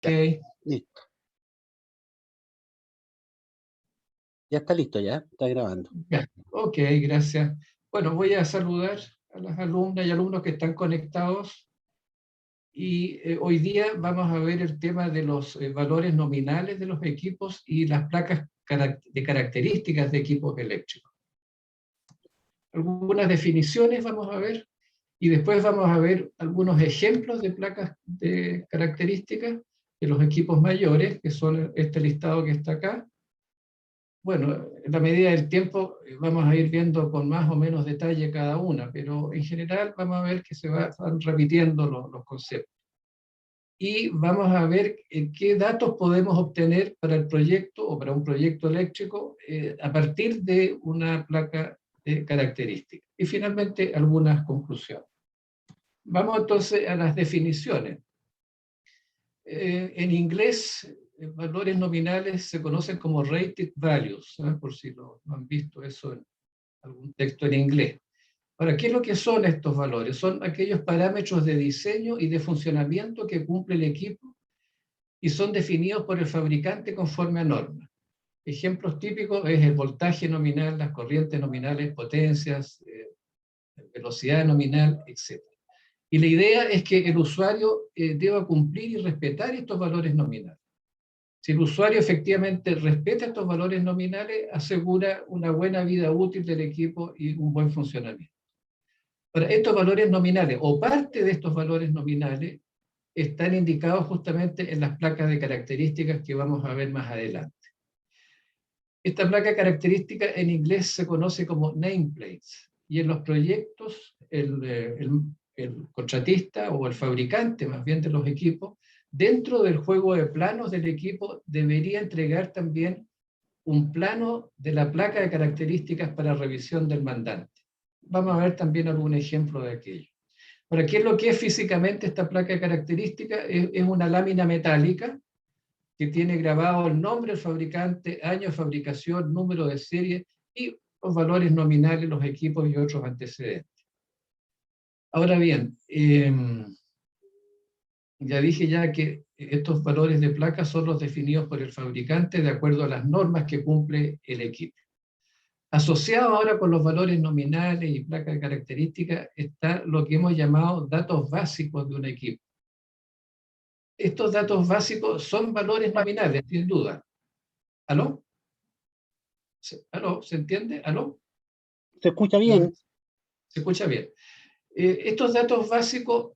Ya, Ok, listo. Ya está listo, ya está grabando. ya, ok, gracias. Bueno, voy a saludar a las alumnas y alumnos que están conectados y hoy día vamos a ver el tema de los valores nominales de los equipos y las placas de características de equipos eléctricos. Algunas definiciones vamos a ver y después vamos a ver algunos ejemplos de placas de características de los equipos mayores, que son este listado que está acá. Bueno, en la medida del tiempo vamos a ir viendo con más o menos detalle cada una, pero en general vamos a ver que van repitiendo los conceptos. Y vamos a ver qué datos podemos obtener para el proyecto o para un proyecto eléctrico a partir de una placa de características. Y finalmente algunas conclusiones. Vamos entonces a las definiciones. En inglés, valores nominales se conocen como rated values, por si no han visto eso en algún texto en inglés. Ahora, ¿qué es lo que son estos valores? Son aquellos parámetros de diseño y de funcionamiento que cumple el equipo y son definidos por el fabricante conforme a normas. Ejemplos típicos es el voltaje nominal, las corrientes nominales, potencias, velocidad nominal, etc. Y la idea es que el usuario deba cumplir y respetar estos valores nominales. Si el usuario efectivamente respeta estos valores nominales, asegura una buena vida útil del equipo y un buen funcionamiento. Ahora, estos valores nominales, o parte de estos valores nominales, están indicados justamente en las placas de características que vamos a ver más adelante. Esta placa característica en inglés se conoce como nameplates, y en los proyectos el contratista o el fabricante más bien de los equipos, dentro del juego de planos del equipo, debería entregar también un plano de la placa de características para revisión del mandante. Vamos a ver también algún ejemplo de aquello. Ahora, ¿qué es lo que es físicamente esta placa de características? Es una lámina metálica que tiene grabado el nombre del fabricante, año de fabricación, número de serie y los valores nominales, los equipos y otros antecedentes. Ahora bien, ya dije ya que estos valores de placa son los definidos por el fabricante de acuerdo a las normas que cumple el equipo. Asociado ahora con los valores nominales y placas de características está lo que hemos llamado datos básicos de un equipo. Estos datos básicos son valores nominales, sin duda. ¿Aló? ¿Aló? ¿Se entiende? ¿Aló? ¿Se escucha bien? ¿Se escucha bien? Estos datos básicos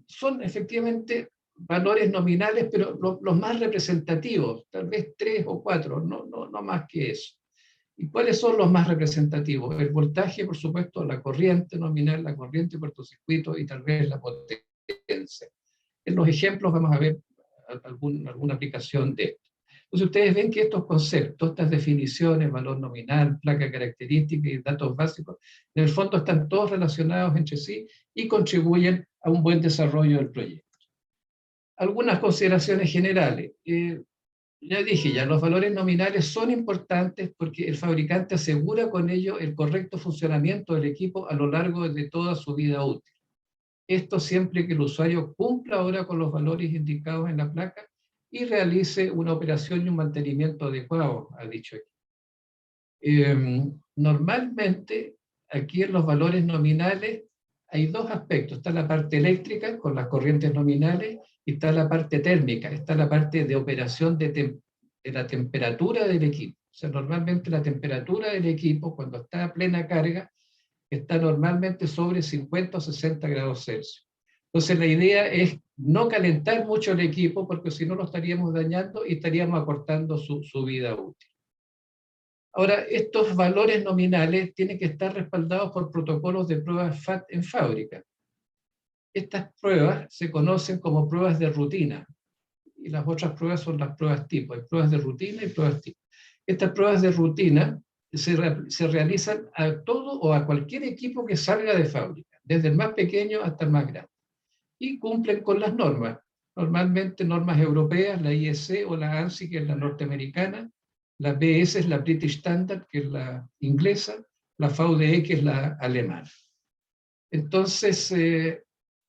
son efectivamente valores nominales, pero los más representativos, tal vez 3 o 4, no más que eso. ¿Y cuáles son los más representativos? El voltaje, por supuesto, la corriente nominal, la corriente cortocircuito y tal vez la potencia. En los ejemplos vamos a ver alguna aplicación de esto. Entonces ustedes ven que estos conceptos, estas definiciones, valor nominal, placa característica y datos básicos, en el fondo están todos relacionados entre sí y contribuyen a un buen desarrollo del proyecto. Algunas consideraciones generales. Ya dije, los valores nominales son importantes porque el fabricante asegura con ello el correcto funcionamiento del equipo a lo largo de toda su vida útil. Esto siempre que el usuario cumpla ahora con los valores indicados en la placa y realice una operación y un mantenimiento adecuado a dicho equipo. Normalmente, aquí en los valores nominales hay dos aspectos. Está la parte eléctrica con las corrientes nominales y está la parte térmica, está la parte de operación de la temperatura del equipo. O sea, normalmente la temperatura del equipo, cuando está a plena carga, está normalmente sobre 50 o 60 grados Celsius. Entonces la idea es no calentar mucho el equipo porque si no lo estaríamos dañando y estaríamos acortando su vida útil. Ahora, estos valores nominales tienen que estar respaldados por protocolos de pruebas FAT en fábrica. Estas pruebas se conocen como pruebas de rutina y las otras pruebas son las pruebas tipo. Hay pruebas de rutina y pruebas tipo. Estas pruebas de rutina se realizan a todo o a cualquier equipo que salga de fábrica, desde el más pequeño hasta el más grande, y cumplen con las normas, normalmente normas europeas, la IEC o la ANSI, que es la norteamericana, la BS es la British Standard, que es la inglesa, la VDE, que es la alemana. Entonces,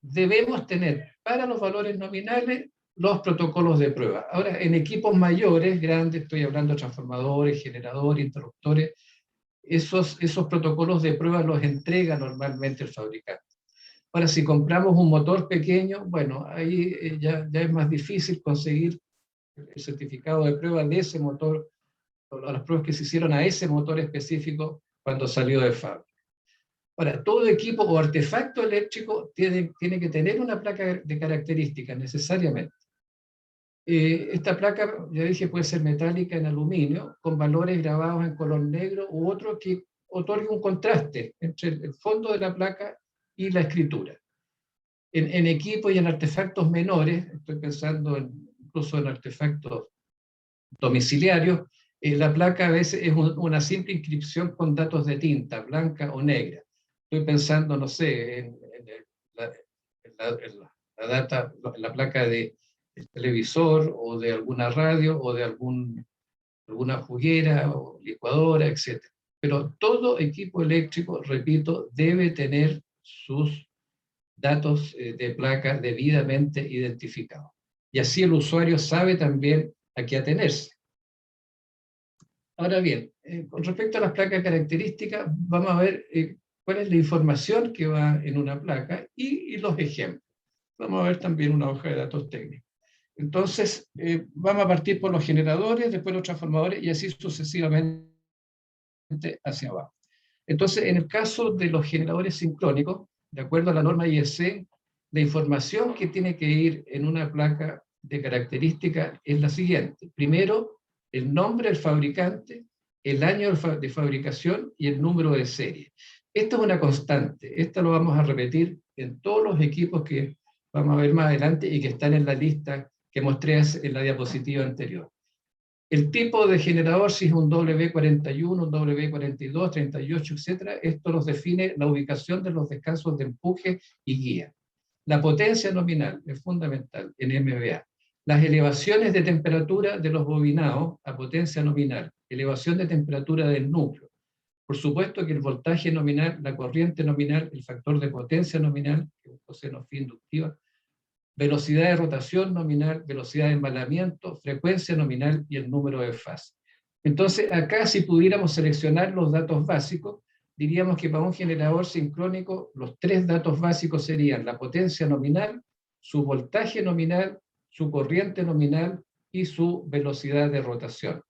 debemos tener para los valores nominales los protocolos de prueba. Ahora, en equipos mayores, grandes, estoy hablando de transformadores, generadores, interruptores, esos protocolos de prueba los entrega normalmente el fabricante. Ahora, si compramos un motor pequeño, bueno, ahí ya es más difícil conseguir el certificado de prueba de ese motor, o las pruebas que se hicieron a ese motor específico cuando salió de fábrica. Ahora, todo equipo o artefacto eléctrico tiene que tener una placa de características necesariamente. Esta placa, ya dije, puede ser metálica en aluminio, con valores grabados en color negro u otro que otorgue un contraste entre el fondo de la placa y la escritura. En equipos y en artefactos menores, estoy pensando incluso en artefactos domiciliarios, la placa a veces es una simple inscripción con datos de tinta, blanca o negra. Estoy pensando, no sé, en la data, la placa del televisor o de alguna radio o de alguna juguera o licuadora, etc. Pero todo equipo eléctrico, repito, debe tener sus datos de placa debidamente identificados. Y así el usuario sabe también a qué atenerse. Ahora bien, con respecto a las placas características, vamos a ver cuál es la información que va en una placa y los ejemplos. Vamos a ver también una hoja de datos técnicos. Entonces, vamos a partir por los generadores, después los transformadores y así sucesivamente hacia abajo. Entonces, en el caso de los generadores sincrónicos, de acuerdo a la norma IEC, la información que tiene que ir en una placa de características es la siguiente. Primero, el nombre del fabricante, el año de fabricación y el número de serie. Esto es una constante. Esto lo vamos a repetir en todos los equipos que vamos a ver más adelante y que están en la lista que mostré en la diapositiva anterior. El tipo de generador, si es un W41, un W42, 38, etc., esto nos define la ubicación de los descansos de empuje y guía. La potencia nominal es fundamental en MVA. Las elevaciones de temperatura de los bobinados a potencia nominal, elevación de temperatura del núcleo. Por supuesto que el voltaje nominal, la corriente nominal, el factor de potencia nominal, que es un coseno phi inductiva, velocidad de rotación nominal, velocidad de embalamiento, frecuencia nominal y el número de fase. Entonces, acá si pudiéramos seleccionar los datos básicos, diríamos que para un generador sincrónico los tres datos básicos serían la potencia nominal, su voltaje nominal, su corriente nominal y su velocidad de rotación.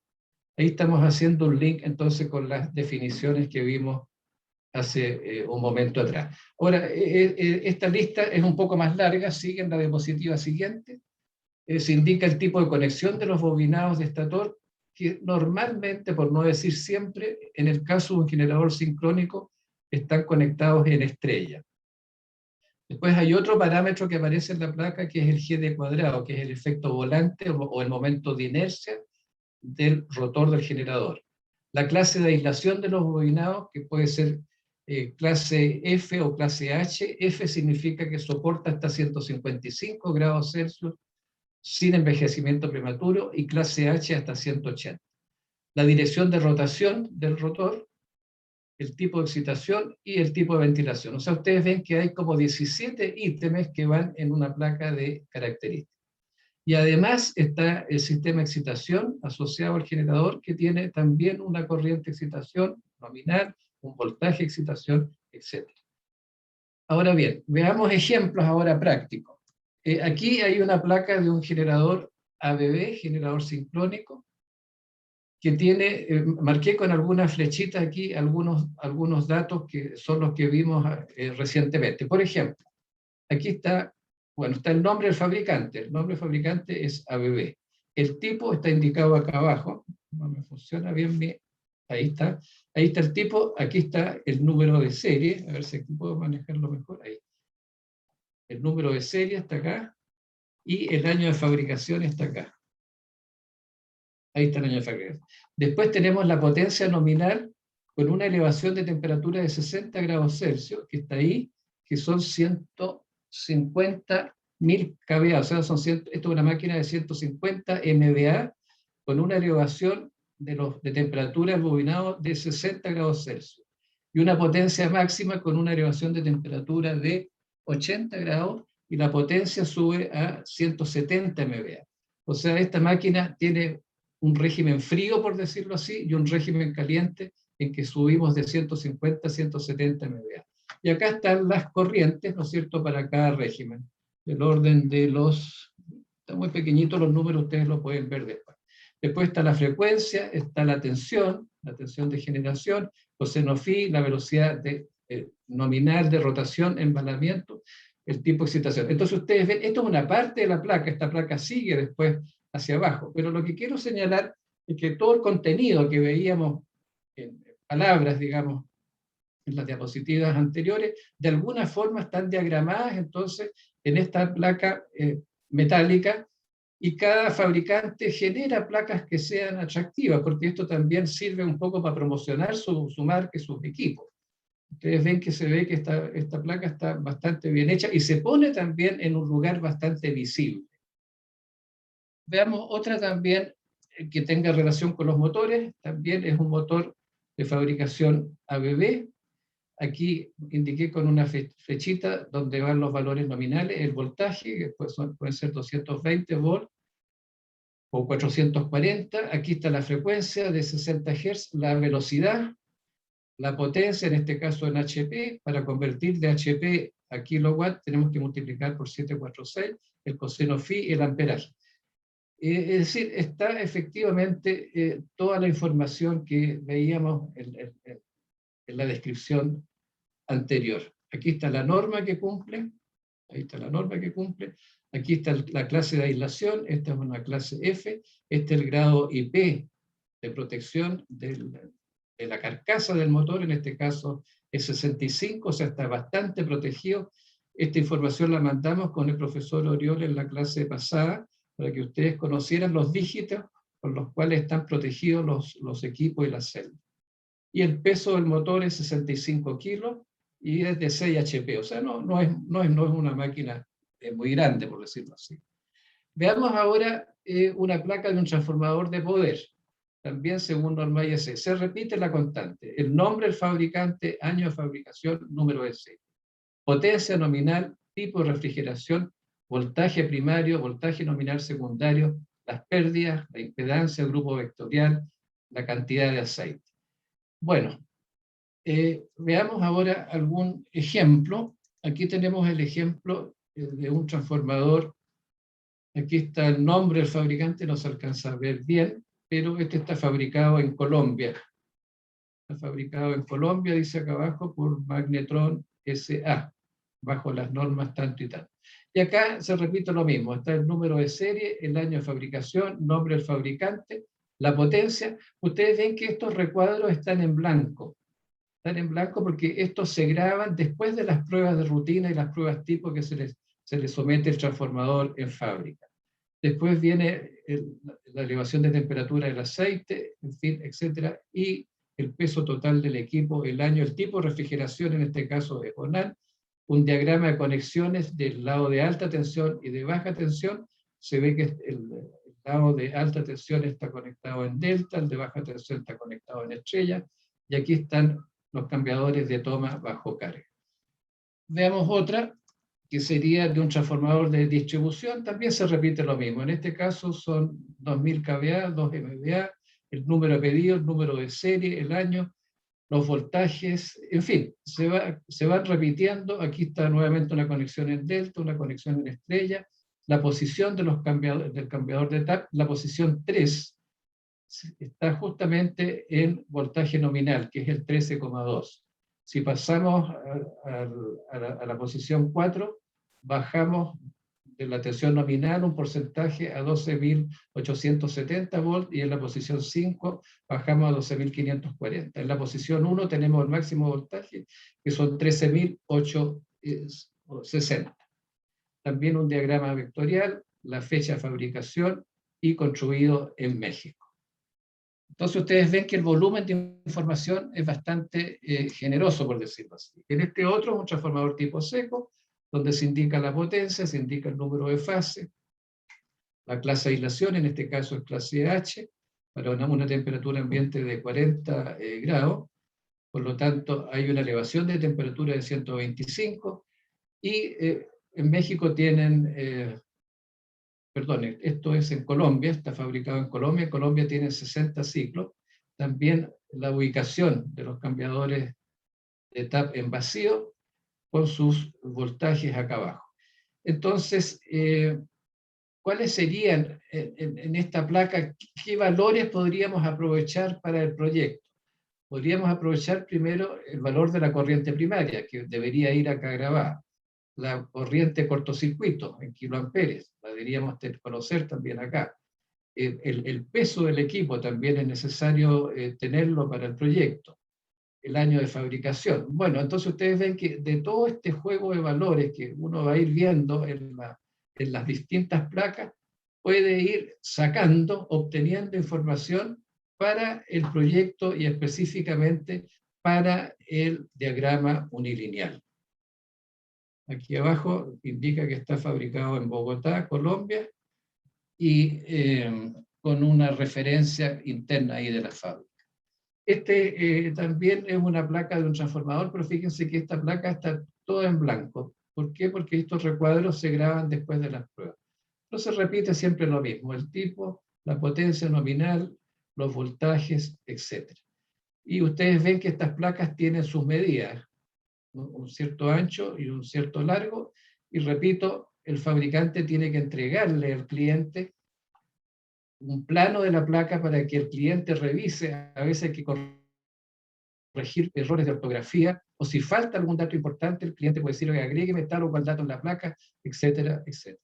Ahí estamos haciendo un link entonces con las definiciones que vimos hace un momento atrás. Ahora, esta lista es un poco más larga, sigue en la diapositiva siguiente. Se indica el tipo de conexión de los bobinados de estator, que normalmente, por no decir siempre, en el caso de un generador sincrónico, están conectados en estrella. Después hay otro parámetro que aparece en la placa, que es el GD cuadrado, que es el efecto volante o el momento de inercia del rotor del generador. La clase de aislación de los bobinados, que puede ser clase F o clase H. F significa que soporta hasta 155 grados Celsius sin envejecimiento prematuro y clase H hasta 180. La dirección de rotación del rotor, el tipo de excitación y el tipo de ventilación. O sea, ustedes ven que hay como 17 ítems que van en una placa de características. Y además está el sistema de excitación asociado al generador, que tiene también una corriente de excitación nominal, un voltaje de excitación, etc. Ahora bien, veamos ejemplos ahora prácticos. Aquí hay una placa de un generador ABB, generador sincrónico, que tiene, marqué con algunas flechitas aquí algunos datos que son los que vimos recientemente. Por ejemplo, aquí está, bueno, está el nombre del fabricante. El nombre del fabricante es ABB. El tipo está indicado acá abajo. No me funciona bien. Ahí está. Ahí está el tipo. Aquí está el número de serie. A ver si aquí puedo manejarlo mejor. Ahí. El número de serie está acá. Y el año de fabricación está acá. Ahí está el año de fabricación. Después tenemos la potencia nominal con una elevación de temperatura de 60 grados Celsius, que está ahí, que son 150.000 kVA, o sea, esto es una máquina de 150 MVA con una elevación de temperatura del bobinado de 60 grados Celsius y una potencia máxima con una elevación de temperatura de 80 grados y la potencia sube a 170 MVA. O sea, esta máquina tiene un régimen frío, por decirlo así, y un régimen caliente en que subimos de 150 a 170 MVA. Y acá están las corrientes, ¿no es cierto?, para cada régimen. El orden de los... Está muy pequeñito los números, ustedes lo pueden ver después. Después está la frecuencia, está la tensión de generación, coseno phi, la velocidad nominal de rotación, embalamiento, el tipo de excitación. Entonces ustedes ven, esto es una parte de la placa, esta placa sigue después hacia abajo, pero lo que quiero señalar es que todo el contenido que veíamos en palabras, digamos, en las diapositivas anteriores, de alguna forma están diagramadas entonces en esta placa metálica, y cada fabricante genera placas que sean atractivas, porque esto también sirve un poco para promocionar su marca y sus equipos. Ustedes ven que se ve que esta placa está bastante bien hecha y se pone también en un lugar bastante visible. Veamos otra también que tenga relación con los motores, también es un motor de fabricación ABB. Aquí indiqué con una flechita donde van los valores nominales, el voltaje, que pueden ser 220 volts o 440. Aquí está la frecuencia de 60 Hz, la velocidad, la potencia, en este caso en HP. Para convertir de HP a kilowatt tenemos que multiplicar por 746, el coseno phi, el amperaje. Es decir, está efectivamente toda la información que veíamos en la descripción anterior. Aquí está la norma que cumple, ahí está la norma que cumple, aquí está la clase de aislación, esta es una clase F, este es el grado IP de protección de la carcasa del motor, en este caso es 65, o sea, está bastante protegido. Esta información la mandamos con el profesor Oriol en la clase pasada, para que ustedes conocieran los dígitos con los cuales están protegidos los equipos y las celdas. Y el peso del motor es 65 kilos y es de 6 HP, o sea, no es una máquina muy grande, por decirlo así. Veamos ahora una placa de un transformador de poder, también según norma IEC. Se repite la constante, el nombre del fabricante, año de fabricación, número de serie. Potencia nominal, tipo de refrigeración, voltaje primario, voltaje nominal secundario, las pérdidas, la impedancia, el grupo vectorial, la cantidad de aceite. Bueno, veamos ahora algún ejemplo. Aquí tenemos el ejemplo de un transformador. Aquí está el nombre del fabricante, no se alcanza a ver bien, pero este está fabricado en Colombia. Está fabricado en Colombia, dice acá abajo, por Magnetron SA, bajo las normas tanto y tanto. Y acá se repite lo mismo, está el número de serie, el año de fabricación, nombre del fabricante, la potencia. Ustedes ven que estos recuadros están en blanco. Están en blanco porque estos se graban después de las pruebas de rutina y las pruebas tipo que se les somete el transformador en fábrica. Después viene la elevación de temperatura del aceite, en fin, etcétera, y el peso total del equipo, el año, el tipo de refrigeración, en este caso es ONAL, un diagrama de conexiones del lado de alta tensión y de baja tensión. Se ve que el lado de alta tensión está conectado en delta, el de baja tensión está conectado en estrella, y aquí están los cambiadores de toma bajo carga. Veamos otra, que sería de un transformador de distribución, también se repite lo mismo. En este caso son 2000 kVA, 2 MVA, el número de pedido, el número de serie, el año, los voltajes, en fin, se van repitiendo. Aquí está nuevamente una conexión en delta, una conexión en estrella, la posición de del cambiador de TAP, la posición 3, está justamente en voltaje nominal, que es el 13,2. Si pasamos a la posición 4, bajamos de la tensión nominal un porcentaje a 12.870 volts, y en la posición 5 bajamos a 12.540. En la posición 1 tenemos el máximo voltaje, que son 13.860. También un diagrama vectorial, la fecha de fabricación y construido en México. Entonces ustedes ven que el volumen de información es bastante generoso, por decirlo así. En este otro es un transformador tipo seco, donde se indica la potencia, se indica el número de fase, la clase de aislación, en este caso es clase H, para una temperatura ambiente de 40 grados, por lo tanto hay una elevación de temperatura de 125, y en México tienen, perdón, esto es en Colombia, está fabricado en Colombia tiene 60 ciclos. También la ubicación de los cambiadores de TAP en vacío con sus voltajes acá abajo. Entonces, ¿cuáles serían en esta placa, qué valores podríamos aprovechar para el proyecto? Podríamos aprovechar primero el valor de la corriente primaria, que debería ir acá grabada. La corriente cortocircuito en kiloamperes, la deberíamos conocer también acá. El peso del equipo también es necesario tenerlo para el proyecto. El año de fabricación. Bueno, entonces ustedes ven que de todo este juego de valores que uno va a ir viendo en las distintas placas, puede ir sacando, obteniendo información para el proyecto y específicamente para el diagrama unilineal. Aquí abajo indica que está fabricado en Bogotá, Colombia, y con una referencia interna ahí de la fábrica. También es una placa de un transformador, pero fíjense que esta placa está toda en blanco. ¿Por qué? Porque estos recuadros se graban después de las pruebas. Entonces repite siempre lo mismo, el tipo, la potencia nominal, los voltajes, etc. Y ustedes ven que estas placas tienen sus medidas, ¿no? Un cierto ancho y un cierto largo, y repito, el fabricante tiene que entregarle al cliente un plano de la placa para que el cliente revise. A veces hay que corregir errores de ortografía, o si falta algún dato importante, el cliente puede decir, oye, agrégueme tal o cual dato en la placa, etcétera, etcétera.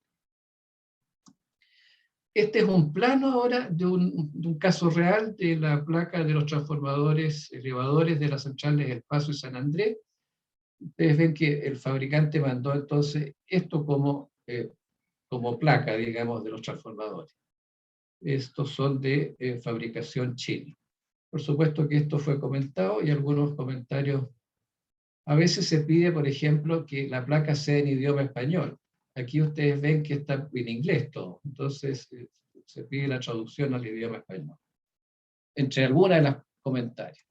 Este es un plano ahora de un caso real de la placa de los transformadores elevadores de las centrales El Paso y San Andrés. Ustedes ven que el fabricante mandó entonces esto como placa, digamos, de los transformadores. Estos son de fabricación china. Por supuesto que esto fue comentado y algunos comentarios. A veces se pide, por ejemplo, que la placa sea en idioma español. Aquí ustedes ven que está en inglés todo. Entonces se pide la traducción al idioma español. Entre algunas de las comentarios.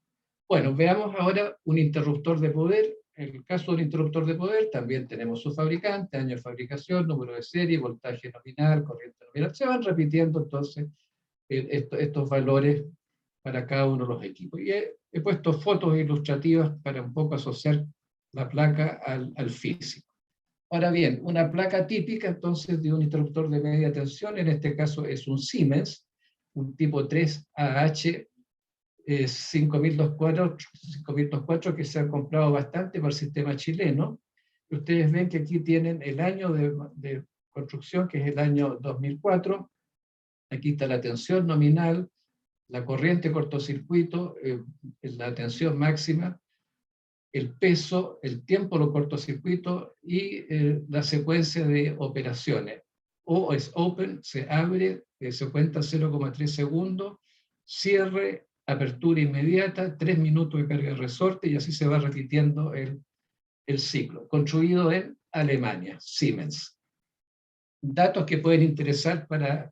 Bueno, veamos ahora un interruptor de poder. En el caso del interruptor de poder también tenemos su fabricante, año de fabricación, número de serie, voltaje nominal, corriente nominal. Se van repitiendo entonces estos valores para cada uno de los equipos. Y he puesto fotos ilustrativas para un poco asociar la placa al físico. Ahora bien, una placa típica entonces de un interruptor de media tensión, en este caso es un Siemens, un tipo 3AH 5024 que se ha comprado bastante para el sistema chileno. Ustedes ven que aquí tienen el año de construcción, que es el año 2004. Aquí está la tensión nominal, la corriente cortocircuito, la tensión máxima, el peso, el tiempo de cortocircuito y la secuencia de operaciones. O es open, se abre, se cuenta 0,3 segundos, cierre, apertura inmediata, 3 minutos de carga de resorte, y así se va repitiendo el ciclo. Construido en Alemania, Siemens. Datos que pueden interesar para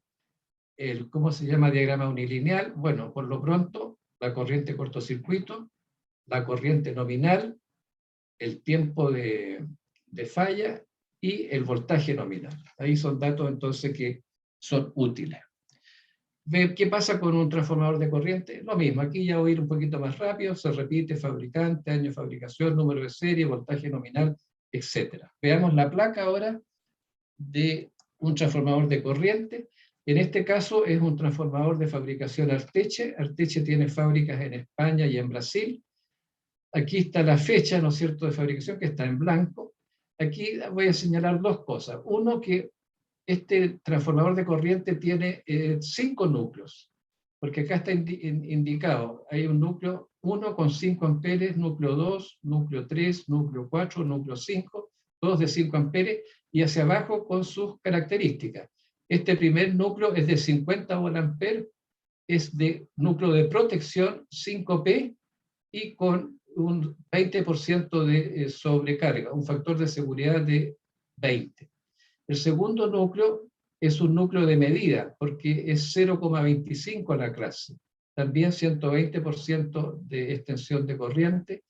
¿cómo se llama? Diagrama unilineal. Bueno, por lo pronto, la corriente cortocircuito, la corriente nominal, el tiempo de falla y el voltaje nominal. Ahí son datos entonces que son útiles. ¿Qué pasa con un transformador de corriente? Lo mismo, aquí ya voy a ir un poquito más rápido, se repite fabricante, año de fabricación, número de serie, voltaje nominal, etc. Veamos la placa ahora de un transformador de corriente. En este caso es un transformador de fabricación Arteche. Arteche tiene fábricas en España y en Brasil. Aquí está la fecha, ¿no es cierto?, de fabricación, que está en blanco. Aquí voy a señalar dos cosas. Uno, que este transformador de corriente tiene 5 núcleos, porque acá está indicado, hay un núcleo 1 con 5 amperes, núcleo 2, núcleo 3, núcleo 4, núcleo 5, todos de 5 amperes, y hacia abajo con sus características. Este primer núcleo es de 50 volamperes, es de núcleo de protección 5P y con un 20% de sobrecarga, un factor de seguridad de 20. El segundo núcleo es un núcleo de medida, porque es 0,25 la clase. También 120% de extensión de corriente.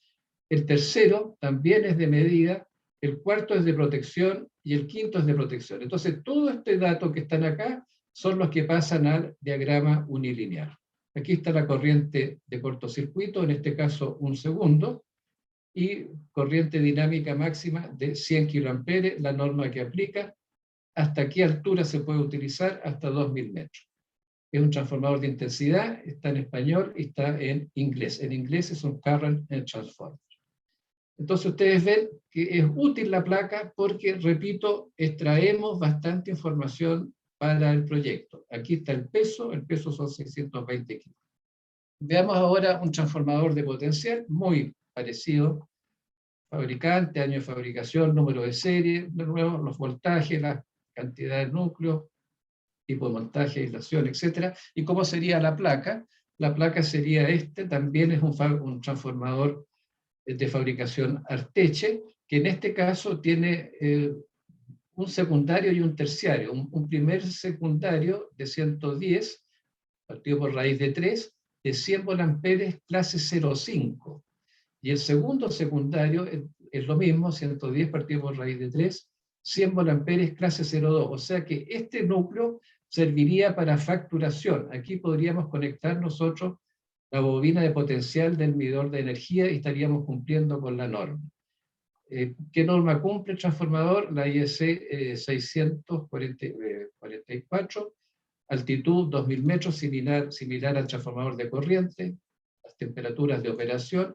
El tercero también es de medida. El cuarto es de protección y el quinto es de protección. Entonces, todo este dato que están acá son los que pasan al diagrama unilineal. Aquí está la corriente de cortocircuito, en este caso 1 segundo, y corriente dinámica máxima de 100 kA, la norma que aplica. ¿Hasta qué altura se puede utilizar? Hasta 2000 metros. Es un transformador de intensidad, está en español y está en inglés. En inglés es un current transformer. Entonces ustedes ven que es útil la placa porque, repito, extraemos bastante información para el proyecto. Aquí está el peso son 620 kilos. Veamos ahora un transformador de potencial muy parecido. Fabricante, año de fabricación, número de serie, de nuevo los voltajes, la cantidad de núcleos, tipo de montaje, aislación, etc. ¿Y cómo sería la placa? La placa sería también es un transformador de fabricación Arteche, que en este caso tiene un secundario y un terciario. Un primer secundario de 110, partido por raíz de 3, de 100 volamperes clase 0,5. Y el segundo secundario es lo mismo, 110 partido por raíz de 3, 100 volamperes clase 0,2. O sea que este núcleo serviría para facturación. Aquí podríamos conectar nosotros la bobina de potencial del medidor de energía y estaríamos cumpliendo con la norma. ¿Qué norma cumple el transformador? La IEC 644, altitud 2000 metros, similar al transformador de corriente, las temperaturas de operación,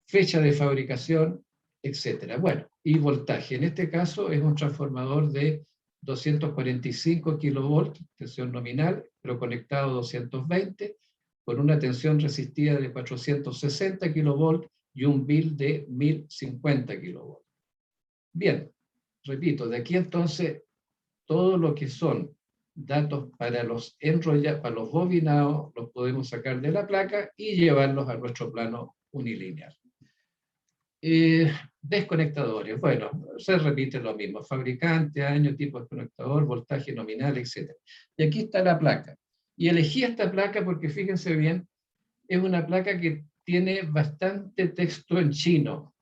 fecha de fabricación, etc. Bueno, y voltaje. En este caso es un transformador de 245 kilovolts, tensión nominal, pero conectado a 220, con una tensión resistida de 460 kilovolts y un bill de 1050 kilovolts. Bien, repito, de aquí entonces todo lo que son datos para los para los bobinados, los podemos sacar de la placa y llevarlos a nuestro plano unilineal. Desconectadores, bueno, se repite lo mismo, fabricante, año, tipo de conectador, voltaje nominal, etc. Y aquí está la placa. Y elegí esta placa porque fíjense bien, es una placa que tiene bastante texto en chino.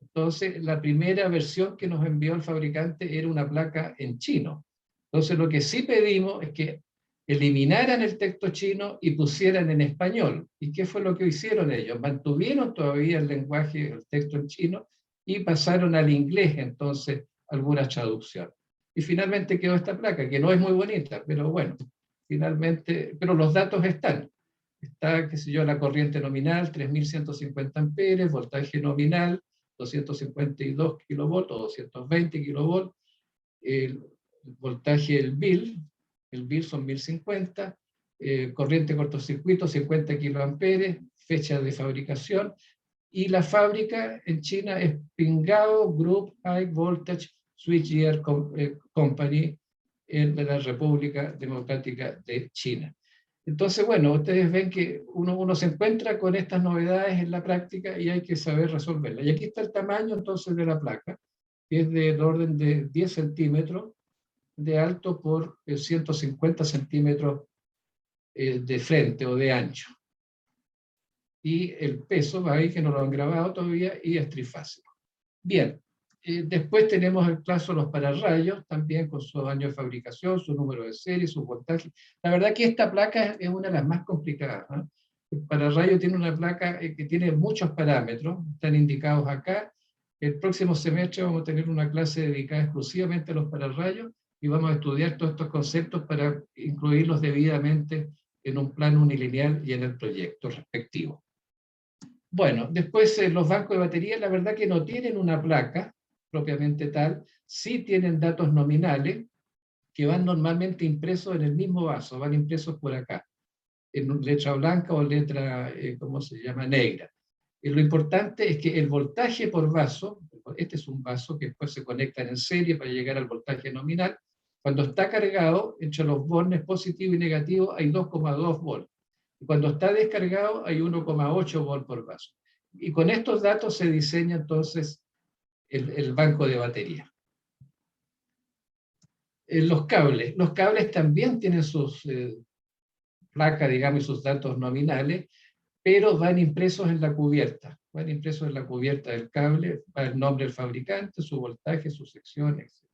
Entonces, la primera versión que nos envió el fabricante era una placa en chino. Entonces, lo que sí pedimos es que eliminaran el texto chino y pusieran en español. ¿Y qué fue lo que hicieron ellos? Mantuvieron todavía el lenguaje, el texto en chino, y pasaron al inglés, entonces, alguna traducción. Y finalmente quedó esta placa, que no es muy bonita, pero bueno, finalmente, pero los datos están. Está, qué sé yo, la corriente nominal, 3150 amperes, voltaje nominal, 252 kilovolts o 220 kilovolts, el voltaje del bill son 1050, corriente cortocircuito 50 kiloamperes, fecha de fabricación, y la fábrica en China es Pingao Group High Voltage Switchgear Company en la República Democrática de China. Entonces, bueno, ustedes ven que uno se encuentra con estas novedades en la práctica y hay que saber resolverlas. Y aquí está el tamaño entonces de la placa, que es del orden de 10 centímetros de alto por 150 centímetros de frente o de ancho. Y el peso va ahí, que no lo han grabado todavía, y es trifásico. Bien, después tenemos el caso de los pararrayos, también con su año de fabricación, su número de serie, su voltaje. La verdad que esta placa es una de las más complicadas, ¿no? El pararrayo tiene una placa que tiene muchos parámetros, están indicados acá. El próximo semestre vamos a tener una clase dedicada exclusivamente a los pararrayos y vamos a estudiar todos estos conceptos para incluirlos debidamente en un plano unilineal y en el proyecto respectivo. Bueno, después los bancos de batería, la verdad que no tienen una placa propiamente tal, sí tienen datos nominales que van normalmente impresos en el mismo vaso, van impresos por acá, en letra blanca o letra, ¿cómo se llama?, negra. Lo importante es que el voltaje por vaso, este es un vaso que después se conecta en serie para llegar al voltaje nominal, cuando está cargado, entre los bornes positivo y negativo hay 2,2 volts. Y cuando está descargado hay 1,8 volts por vaso. Y con estos datos se diseña entonces el banco de batería. Los cables también tienen sus placas, digamos, y sus datos nominales, pero van impresos en la cubierta. Van impresos en la cubierta del cable, va el nombre del fabricante, su voltaje, su sección, etc.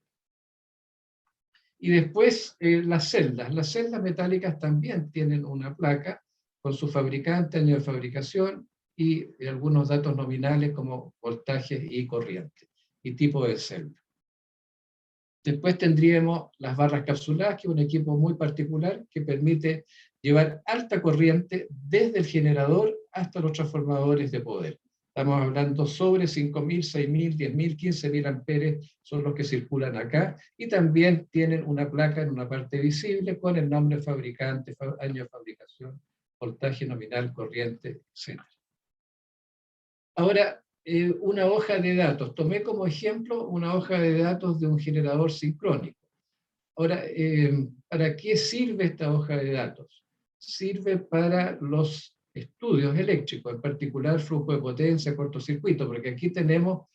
Y después las celdas. Las celdas metálicas también tienen una placa con su fabricante, año de fabricación y algunos datos nominales como voltaje y corriente y tipo de celda. Después tendríamos las barras capsuladas, que es un equipo muy particular que permite llevar alta corriente desde el generador hasta los transformadores de poder. Estamos hablando sobre 5.000, 6.000, 10.000, 15.000 amperes son los que circulan acá, y también tienen una placa en una parte visible con el nombre fabricante, año de fabricación, voltaje nominal, corriente, etc. Ahora, una hoja de datos. Tomé como ejemplo una hoja de datos de un generador sincrónico. Ahora, ¿para qué sirve esta hoja de datos? Sirve para los estudios eléctricos, en particular flujo de potencia, cortocircuito, porque aquí tenemos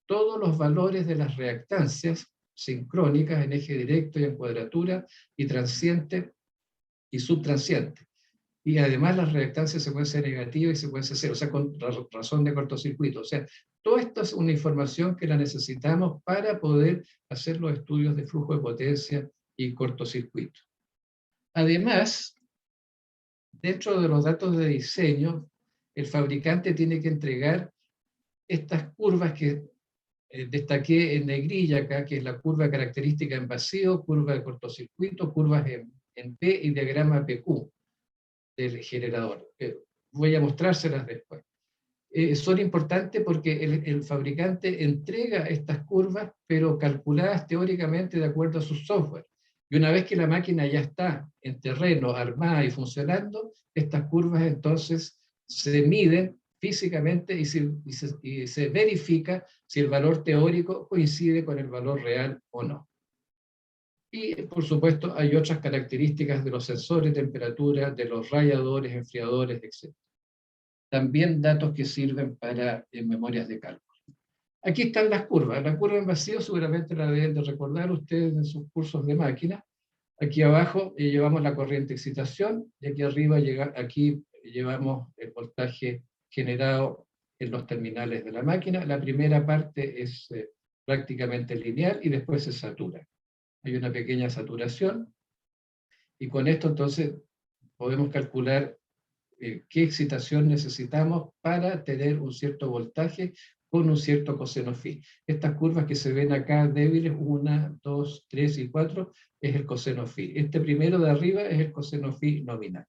todos los valores de las reactancias sincrónicas en eje directo y en cuadratura, y transiente y subtransiente. Y además las reactancias secuencia negativa y secuencia cero, o sea, con razón de cortocircuito. O sea, toda esta es una información que la necesitamos para poder hacer los estudios de flujo de potencia y cortocircuito. Además, dentro de los datos de diseño, el fabricante tiene que entregar estas curvas que destaqué en negrilla acá, que es la curva característica en vacío, curva de cortocircuito, curvas en P y diagrama PQ del generador. Voy a mostrárselas después. Son importantes porque el fabricante entrega estas curvas, pero calculadas teóricamente de acuerdo a su software. Y una vez que la máquina ya está en terreno, armada y funcionando, estas curvas entonces se miden físicamente y se verifica si el valor teórico coincide con el valor real o no. Y, por supuesto, hay otras características de los sensores de temperatura, de los radiadores, enfriadores, etc. También datos que sirven para memorias de cálculo. Aquí están las curvas. La curva en vacío seguramente la deben de recordar ustedes en sus cursos de máquina. Aquí abajo llevamos la corriente de excitación, y aquí arriba aquí llevamos el voltaje generado en los terminales de la máquina. La primera parte es prácticamente lineal y después se satura. Hay una pequeña saturación, y con esto entonces podemos calcular qué excitación necesitamos para tener un cierto voltaje con un cierto coseno phi. Estas curvas que se ven acá débiles, 1, 2, 3 y 4, es el coseno phi. Este primero de arriba es el coseno phi nominal.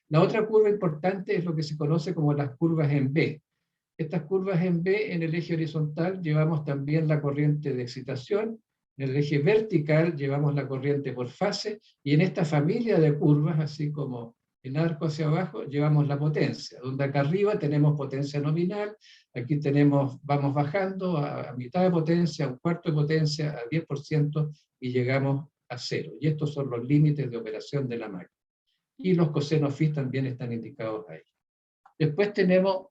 La otra curva importante es lo que se conoce como las curvas en B. Estas curvas en B, en el eje horizontal, llevamos también la corriente de excitación, en el eje vertical llevamos la corriente por fase, y en esta familia de curvas, así como en arco hacia abajo, llevamos la potencia, donde acá arriba tenemos potencia nominal, aquí vamos bajando a mitad de potencia, a un cuarto de potencia, a 10%, y llegamos a 0. Y estos son los límites de operación de la máquina. Y los cosenos phi también están indicados ahí. Después tenemos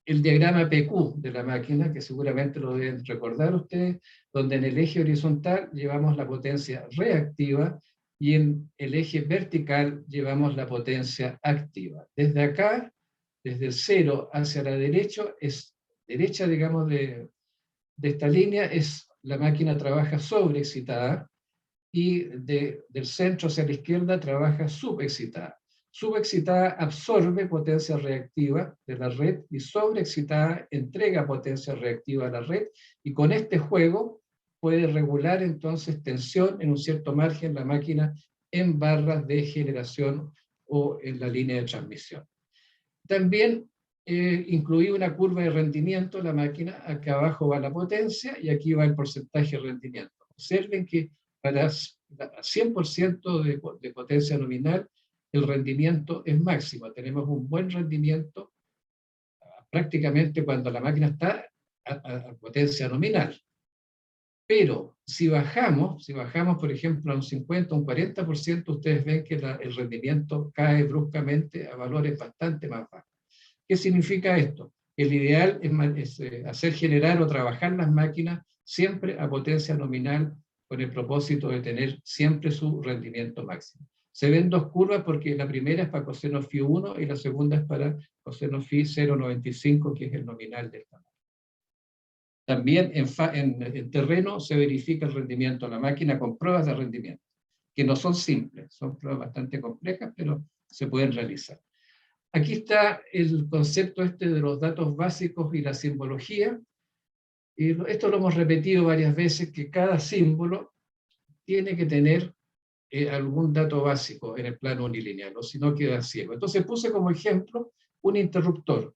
el diagrama PQ de la máquina, que seguramente lo deben recordar ustedes, donde en el eje horizontal llevamos la potencia reactiva y en el eje vertical llevamos la potencia activa. Desde acá, desde el 0 hacia la derecha, digamos, de esta línea, la máquina trabaja sobreexcitada, y del centro hacia la izquierda trabaja subexcitada. Subexcitada absorbe potencia reactiva de la red, y sobreexcitada entrega potencia reactiva a la red, y con este juego puede regular entonces tensión en un cierto margen la máquina en barras de generación o en la línea de transmisión. También incluí una curva de rendimiento, la máquina, acá abajo va la potencia y aquí va el porcentaje de rendimiento. Observen que para 100% de potencia nominal, el rendimiento es máximo. Tenemos un buen rendimiento prácticamente cuando la máquina está a potencia nominal. Pero si bajamos, por ejemplo, a un 50, un 40%, ustedes ven que el rendimiento cae bruscamente a valores bastante más bajos. ¿Qué significa esto? El ideal es hacer generar o trabajar las máquinas siempre a potencia nominal, con el propósito de tener siempre su rendimiento máximo. Se ven dos curvas porque la primera es para coseno phi 1 y la segunda es para coseno phi 0,95, que es el nominal de esta máquina. También en terreno se verifica el rendimiento de la máquina con pruebas de rendimiento. que no son simples, son pruebas bastante complejas, pero se pueden realizar. Aquí está el concepto de los datos básicos y la simbología. Y esto lo hemos repetido varias veces, que cada símbolo tiene que tener algún dato básico en el plano unilineal, o si no queda ciego. Entonces puse como ejemplo un interruptor,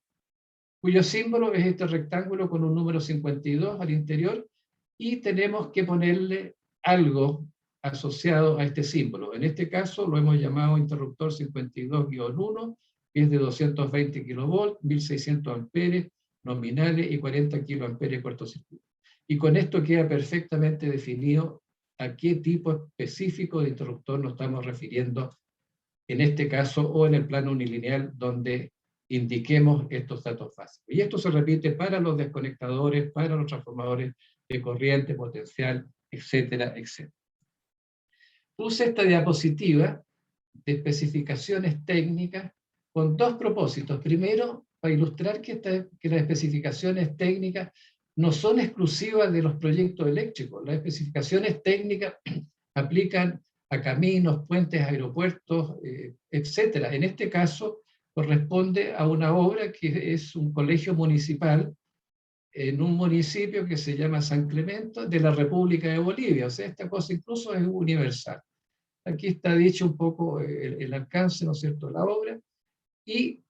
cuyo símbolo es este rectángulo con un número 52 al interior, y tenemos que ponerle algo asociado a este símbolo. En este caso lo hemos llamado interruptor 52-1, que es de 220 kilovolts, 1600 amperes nominales y 40 kiloamperes cortocircuito. Y con esto queda perfectamente definido a qué tipo específico de interruptor nos estamos refiriendo en este caso, o en el plano unilineal, donde indiquemos estos datos básicos. Y esto se repite para los desconectadores, para los transformadores de corriente, potencial, etcétera, etcétera. Puse esta diapositiva de especificaciones técnicas con dos propósitos. Primero, para ilustrar que las especificaciones técnicas no son exclusivas de los proyectos eléctricos. Las especificaciones técnicas aplican a caminos, puentes, aeropuertos, etcétera. En este caso, corresponde a una obra que es un colegio municipal en un municipio que se llama San Clemente de la República de Bolivia. O sea, esta cosa incluso es universal. Aquí está dicho un poco el alcance, ¿no es cierto?, de la obra. Y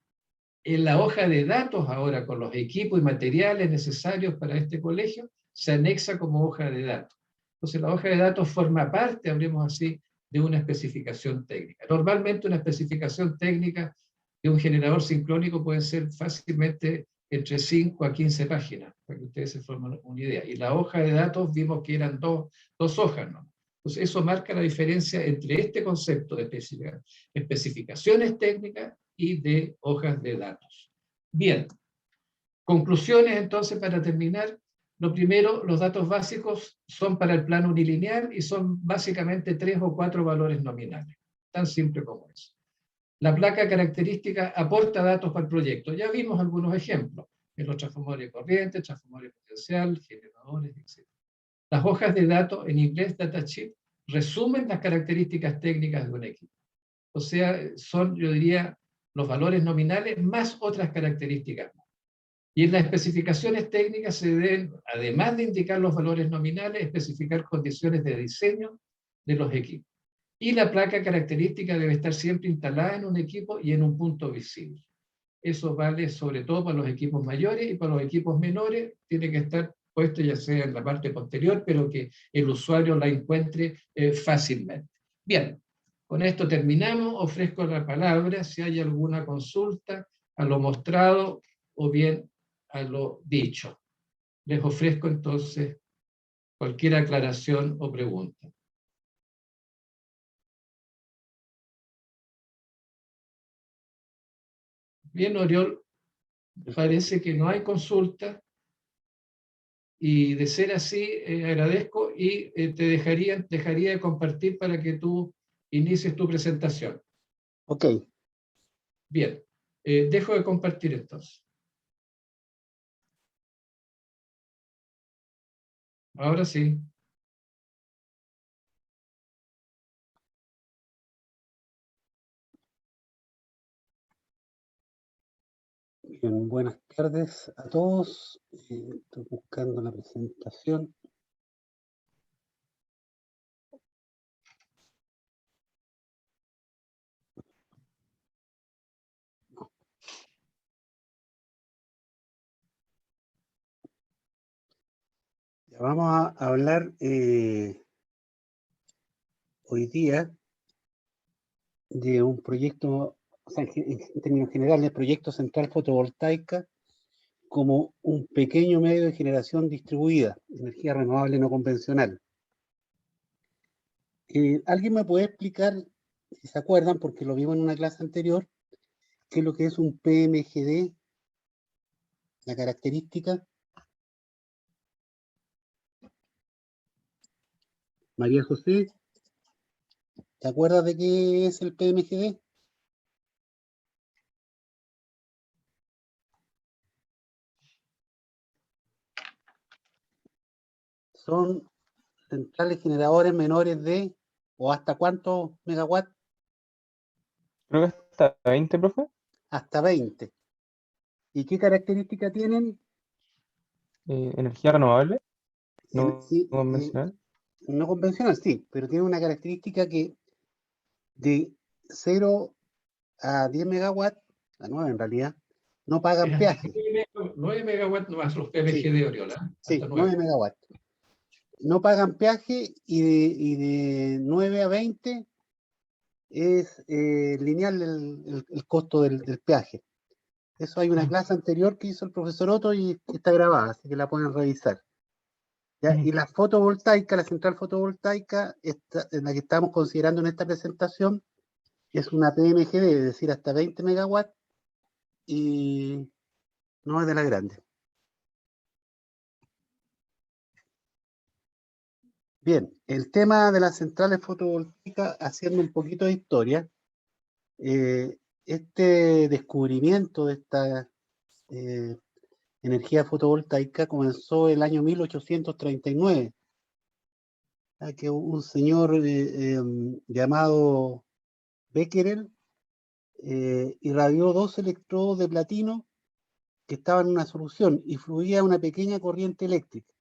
en la hoja de datos ahora, con los equipos y materiales necesarios para este colegio, se anexa como hoja de datos. Entonces la hoja de datos forma parte, hablemos así, de una especificación técnica. Normalmente una especificación técnica de un generador sincrónico puede ser fácilmente entre 5 a 15 páginas, para que ustedes se formen una idea. Y la hoja de datos vimos que eran dos hojas, ¿no? Entonces eso marca la diferencia entre este concepto de especificaciones técnicas y de hojas de datos. Bien, conclusiones entonces para terminar. Lo primero, los datos básicos son para el plano unilineal y son básicamente 3 o 4 valores nominales, tan simple como eso. La placa característica aporta datos para el proyecto. Ya vimos algunos ejemplos, en los transformadores de corriente, transformadores de potencial, generadores, etc. Las hojas de datos, en inglés datasheet, resumen las características técnicas de un equipo. O sea, son, yo diría, los valores nominales más otras características. Y en las especificaciones técnicas se deben, además de indicar los valores nominales, especificar condiciones de diseño de los equipos. Y la placa característica debe estar siempre instalada en un equipo y en un punto visible. Eso vale sobre todo para los equipos mayores, y para los equipos menores tiene que estar puesto ya sea en la parte posterior, pero que el usuario la encuentre fácilmente. Bien, con esto terminamos. Ofrezco la palabra si hay alguna consulta a lo mostrado o bien a lo dicho. Les ofrezco entonces cualquier aclaración o pregunta. Bien, Oriol, parece que no hay consulta, y de ser así, agradezco y te dejaría de compartir para que tú inicies tu presentación. Ok. Bien, dejo de compartir entonces. Ahora sí. Bien, buenas tardes a todos. Estoy buscando la presentación. Ya vamos a hablar hoy día de un proyecto, o sea, en términos generales, el proyecto Central Fotovoltaica como un pequeño medio de generación distribuida, energía renovable no convencional. ¿Alguien me puede explicar, si se acuerdan, porque lo vimos en una clase anterior, qué es lo que es un PMGD, la característica? María José, ¿te acuerdas de qué es el PMGD? Son centrales generadores menores de ¿O hasta cuántos megawatts? Creo que hasta 20, profe. Hasta 20. ¿Y qué característica tienen? Energía renovable, no Sí, convencional. no convencional, sí, pero tiene una característica que de 0 a 10 megawatts, a 9 en realidad, no pagan Es peaje. 9 megawatts más los PMG Sí, de Oriola. sí, Hasta 9 9. megawatts. No pagan peaje y de 9 a 20 es lineal el costo del peaje. Eso hay una clase anterior que hizo el profesor Otto y está grabada, así que la pueden revisar. ¿Ya? Y la fotovoltaica, la central fotovoltaica, en la que estamos considerando en esta presentación, es una PMGD, es decir, hasta 20 megawatts, y no es de la grande. Bien, el tema de las centrales fotovoltaicas, haciendo un poquito de historia, este descubrimiento de esta energía fotovoltaica comenzó el año 1839, que un señor llamado Becquerel irradió 2 electrodos de platino que estaban en una solución y fluía una pequeña corriente eléctrica.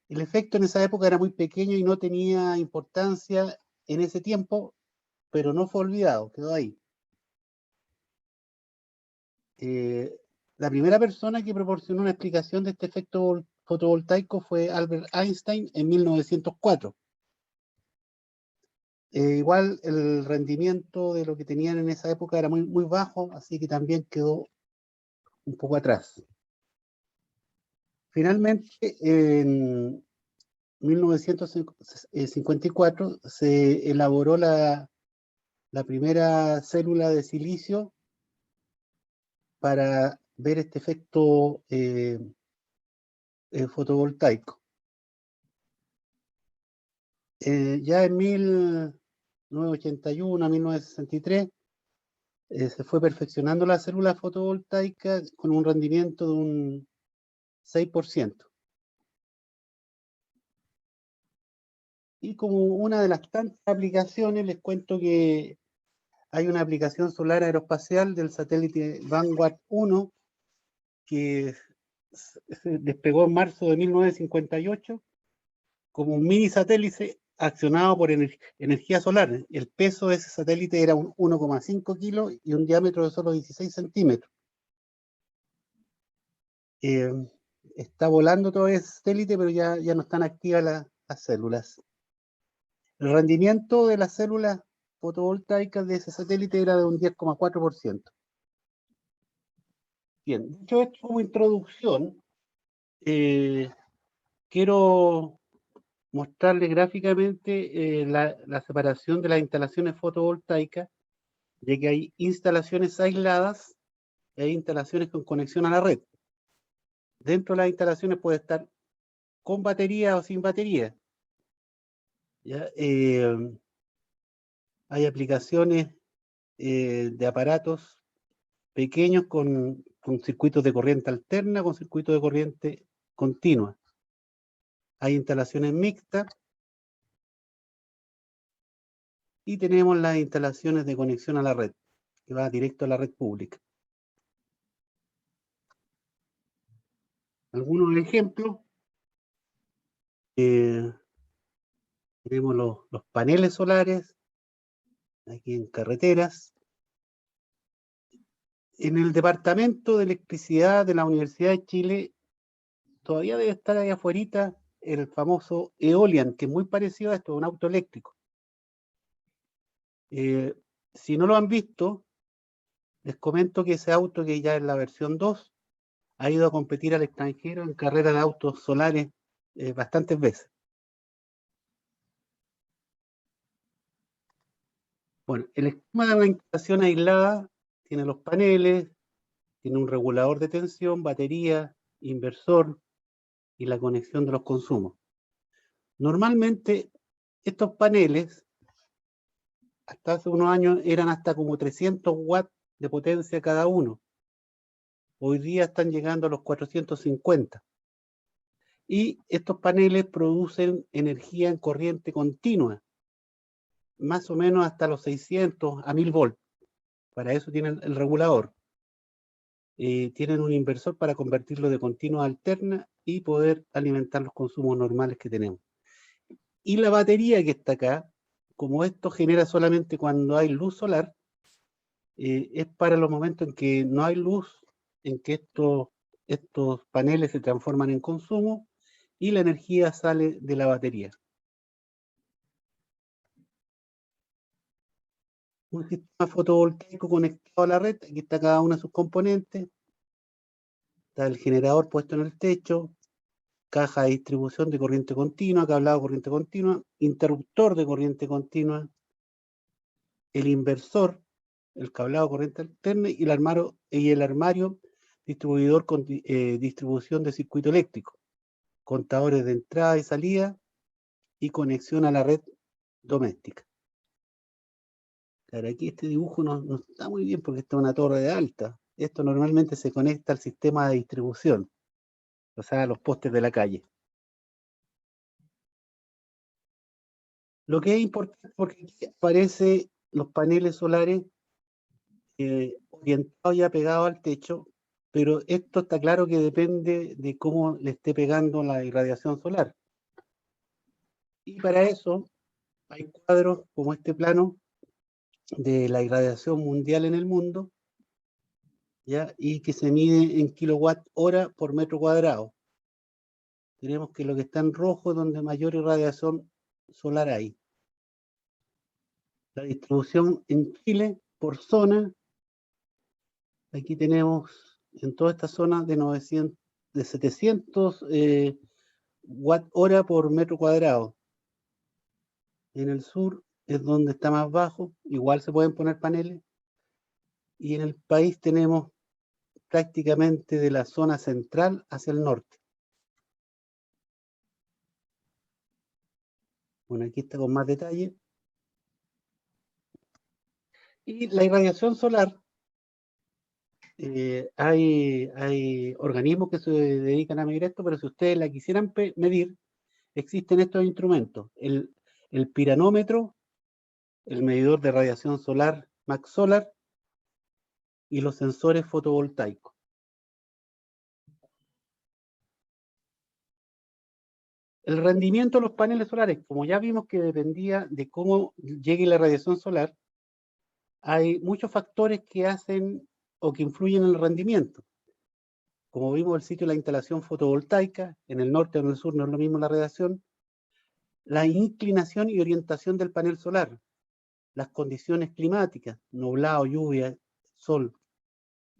El efecto en esa época era muy pequeño y no tenía importancia en ese tiempo, pero no fue olvidado, quedó ahí. La primera persona que proporcionó una explicación de este efecto fotovoltaico fue Albert Einstein en 1904. Igual el rendimiento de lo que tenían en esa época era muy, muy bajo, así que también quedó un poco atrás. Finalmente, en 1954 se elaboró la primera célula de silicio para ver este efecto fotovoltaico. Ya en 1981 a 1963 se fue perfeccionando la célula fotovoltaica con un rendimiento de un 6%. Y como una de las tantas aplicaciones, les cuento que hay una aplicación solar aeroespacial del satélite Vanguard 1 que se despegó en marzo de 1958 como un mini satélite accionado por energía solar. El peso de ese satélite era un 1,5 kilos y un diámetro de solo 16 centímetros. Está volando todo ese satélite, pero ya no están activas las células. El rendimiento de las células fotovoltaicas de ese satélite era de un 10,4%. Bien, dicho esto como introducción, quiero mostrarles gráficamente la separación de las instalaciones fotovoltaicas, ya que hay instalaciones aisladas y hay instalaciones con conexión a la red. Dentro de las instalaciones puede estar con batería o sin batería. ¿Ya? Hay aplicaciones de aparatos pequeños con circuitos de corriente alterna, con circuitos de corriente continua. Hay instalaciones mixtas y tenemos las instalaciones de conexión a la red, que va directo a la red pública. Algunos ejemplos, tenemos los paneles solares, aquí en carreteras. En el Departamento de Electricidad de la Universidad de Chile, todavía debe estar ahí afuera el famoso Eolian, que es muy parecido a esto, un auto eléctrico. Si no lo han visto, les comento que ese auto, que ya es la versión 2, ha ido a competir al extranjero en carreras de autos solares bastantes veces. Bueno, el esquema de una instalación aislada tiene los paneles, tiene un regulador de tensión, batería, inversor y la conexión de los consumos. Normalmente estos paneles, hasta hace unos años, eran hasta como 300 watts de potencia cada uno. Hoy día están llegando a los 450. Y estos paneles producen energía en corriente continua. más o menos hasta los 600 a 1000 volts. Para eso tienen el regulador. Tienen un inversor para convertirlo de continua a alterna y poder alimentar los consumos normales que tenemos. Y la batería que está acá, como esto genera solamente cuando hay luz solar, es para los momentos en que no hay luz, en que estos paneles se transforman en consumo y la energía sale de la batería. Un sistema fotovoltaico conectado a la red, aquí está cada uno de sus componentes, está el generador puesto en el techo, caja de distribución de corriente continua, cablado de corriente continua, interruptor de corriente continua, el inversor, el cablado de corriente alterna y el armario distribuidor con distribución de circuito eléctrico, contadores de entrada y salida y conexión a la red doméstica. Claro, aquí este dibujo no está muy bien porque esta es una torre de alta. Esto normalmente se conecta al sistema de distribución, o sea, a los postes de la calle. Lo que es importante porque aquí aparecen los paneles solares orientados ya pegados al techo, pero esto está claro que depende de cómo le esté pegando la irradiación solar. Y para eso hay cuadros como este plano de la irradiación mundial en el mundo, ¿ya? Y que se mide en kilowatt hora por metro cuadrado. Tenemos que lo que está en rojo es donde mayor irradiación solar hay. La distribución en Chile por zona, aquí tenemos en toda esta zona de 700 watt hora por metro cuadrado. En el sur es donde está más bajo, igual se pueden poner paneles. Y en el país tenemos prácticamente de la zona central hacia el norte. Bueno, aquí está con más detalle. Y la irradiación solar, hay organismos que se dedican a medir esto, pero si ustedes la quisieran medir, existen estos instrumentos. El piranómetro, el medidor de radiación solar Max Solar y los sensores fotovoltaicos. El rendimiento de los paneles solares, como ya vimos que dependía de cómo llegue la radiación solar, hay muchos factores que hacen o que influyen en el rendimiento. Como vimos el sitio de la instalación fotovoltaica, en el norte o en el sur no es lo mismo la radiación, la inclinación y orientación del panel solar, las condiciones climáticas, nublado, lluvia, sol,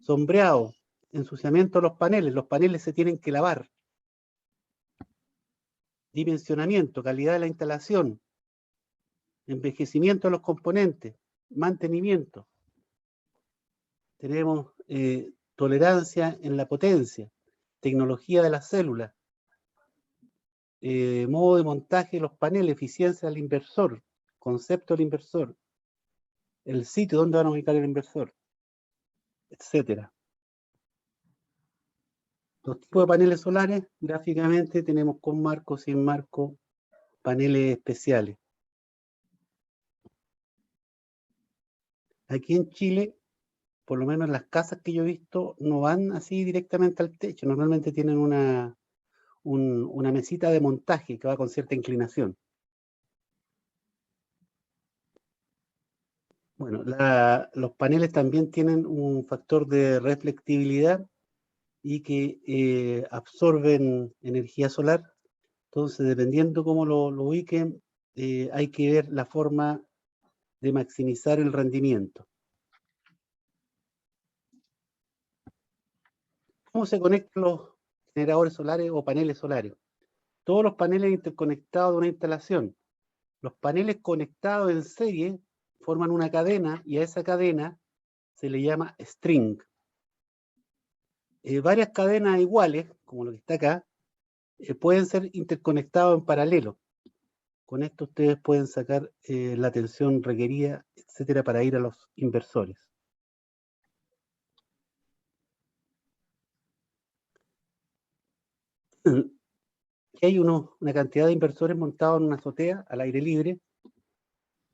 sombreado, ensuciamiento de los paneles se tienen que lavar, dimensionamiento, calidad de la instalación, envejecimiento de los componentes, mantenimiento. Tenemos tolerancia en la potencia, tecnología de las células, modo de montaje de los paneles, eficiencia del inversor, concepto del inversor, el sitio donde van a ubicar el inversor, etcétera. Los tipos de paneles solares, gráficamente tenemos con marco, sin marco, paneles especiales. Aquí en Chile, por lo menos las casas que yo he visto, no van así directamente al techo, normalmente tienen una mesita de montaje que va con cierta inclinación. Bueno, los paneles también tienen un factor de reflectibilidad y que absorben energía solar. Entonces, dependiendo cómo lo ubiquen, hay que ver la forma de maximizar el rendimiento. ¿Cómo se conectan los generadores solares o paneles solares? Todos los paneles interconectados de una instalación. Los paneles conectados en serie forman una cadena y a esa cadena se le llama string. Varias cadenas iguales, como lo que está acá, pueden ser interconectados en paralelo. Con esto ustedes pueden sacar la tensión requerida, etcétera, para ir a los inversores. Aquí hay una cantidad de inversores montados en una azotea al aire libre.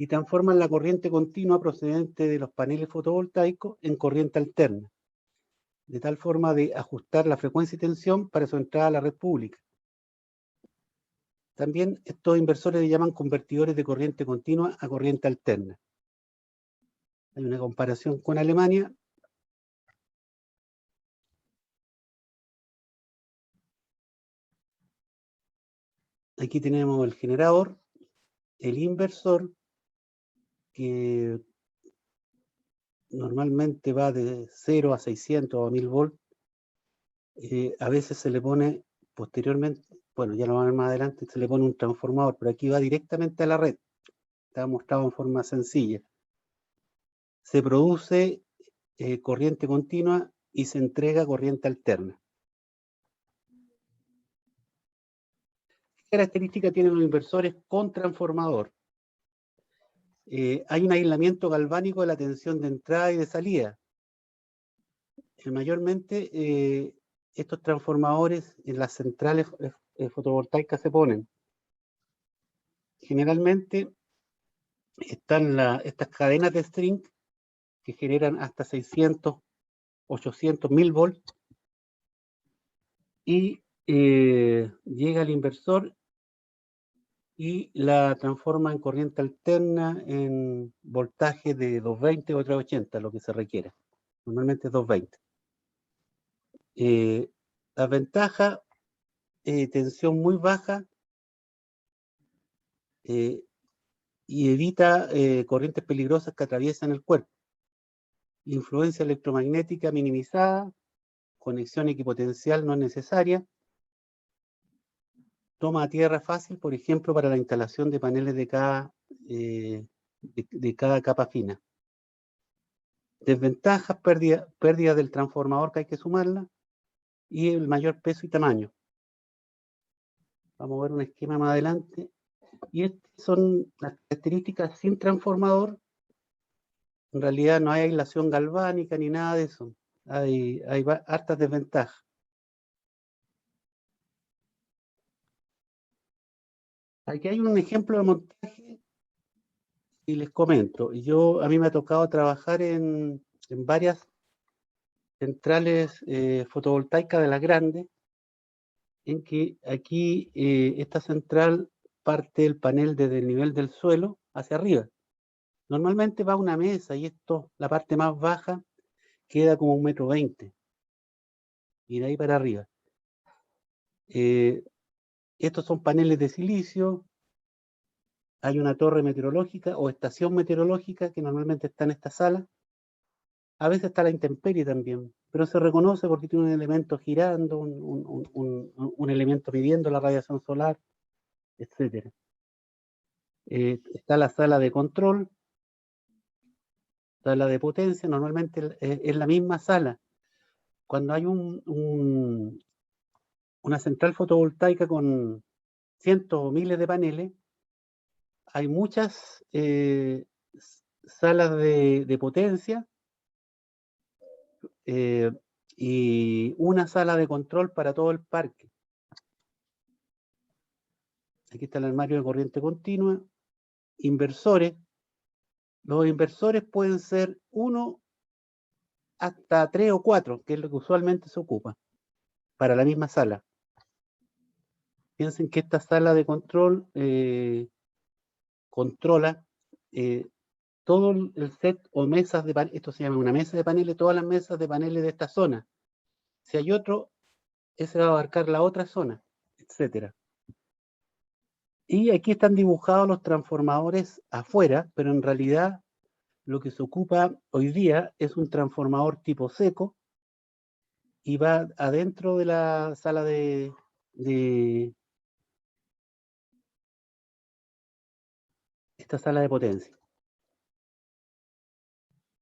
y transforman la corriente continua procedente de los paneles fotovoltaicos en corriente alterna, de tal forma de ajustar la frecuencia y tensión para su entrada a la red pública. También estos inversores le llaman convertidores de corriente continua a corriente alterna. Hay una comparación con Alemania. Aquí tenemos el generador, el inversor, que normalmente va de 0 a 600 o a 1000 volts. A veces se le pone posteriormente, bueno, ya lo van a ver más adelante, se le pone un transformador, pero aquí va directamente a la red. Está mostrado en forma sencilla. Se produce corriente continua y se entrega corriente alterna. ¿Qué características tienen los inversores con transformador? Hay un aislamiento galvánico de la tensión de entrada y de salida. Mayormente estos transformadores en las centrales fotovoltaicas se ponen. Generalmente están estas cadenas de string que generan hasta 600, 800, 1000 volts, y llega el inversor y la transforma en corriente alterna en voltaje de 220 o 380, lo que se requiere. Normalmente es 220. La ventaja, tensión muy baja, y evita corrientes peligrosas que atraviesan el cuerpo. Influencia electromagnética minimizada, conexión equipotencial no es necesaria. Toma a tierra fácil, por ejemplo, para la instalación de paneles de cada capa fina. Desventajas, pérdida del transformador, que hay que sumarla, y el mayor peso y tamaño. Vamos a ver un esquema más adelante. Y estas son las características sin transformador. En realidad no hay aislación galvánica ni nada de eso. Hay hartas desventajas. Aquí hay un ejemplo de montaje y les comento. A mí me ha tocado trabajar en varias centrales fotovoltaicas de las grandes, en que aquí esta central parte el panel desde el nivel del suelo hacia arriba. Normalmente va una mesa y la parte más baja, queda como 1,20 m, y de ahí para arriba. Estos son paneles de silicio. Hay una torre meteorológica o estación meteorológica que normalmente está en esta sala. A veces está la intemperie también, pero se reconoce porque tiene un elemento girando, un elemento midiendo la radiación solar, etc. Está la sala de control, sala de potencia. Normalmente es la misma sala. Cuando hay una central fotovoltaica con cientos o miles de paneles, hay muchas salas de potencia, y una sala de control para todo el parque. Aquí está el armario de corriente continua. Inversores. Los inversores pueden ser 1 hasta 3 o 4, que es lo que usualmente se ocupa para la misma sala. Piensen que esta sala de control controla todo el set o mesas de paneles. Esto se llama una mesa de paneles, todas las mesas de paneles de esta zona. Si hay otro, ese va a abarcar la otra zona, etcétera. Y aquí están dibujados los transformadores afuera, pero en realidad lo que se ocupa hoy día es un transformador tipo seco y va adentro de la sala de esta sala de potencia.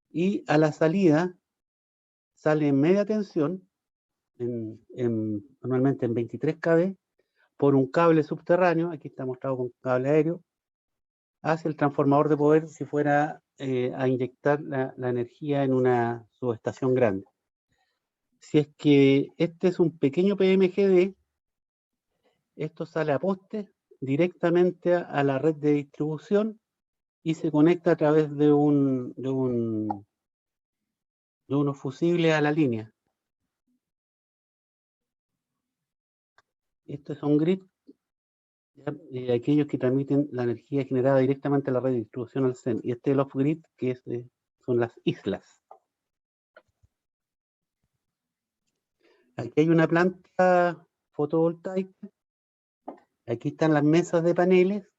Y a la salida sale en media tensión, normalmente en 23 kV, por un cable subterráneo, aquí está mostrado con cable aéreo, hacia el transformador de poder si fuera a inyectar la energía en una subestación grande. Si es que este es un pequeño PMGD, esto sale a poste directamente a la red de distribución y se conecta a través de unos fusibles a la línea. Estos son grid, aquellos que transmiten la energía generada directamente a la red de distribución al CEN. Y este es el off-grid, que son las islas. Aquí hay una planta fotovoltaica. Aquí están las mesas de paneles.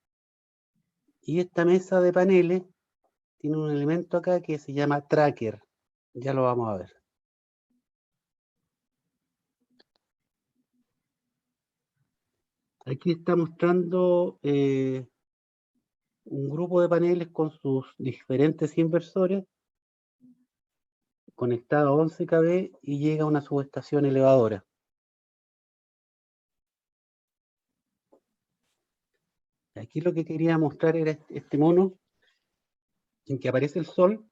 Y esta mesa de paneles tiene un elemento acá que se llama tracker. Ya lo vamos a ver. Aquí está mostrando un grupo de paneles con sus diferentes inversores conectado a 11 kV y llega a una subestación elevadora. Aquí lo que quería mostrar era este mono en que aparece el sol.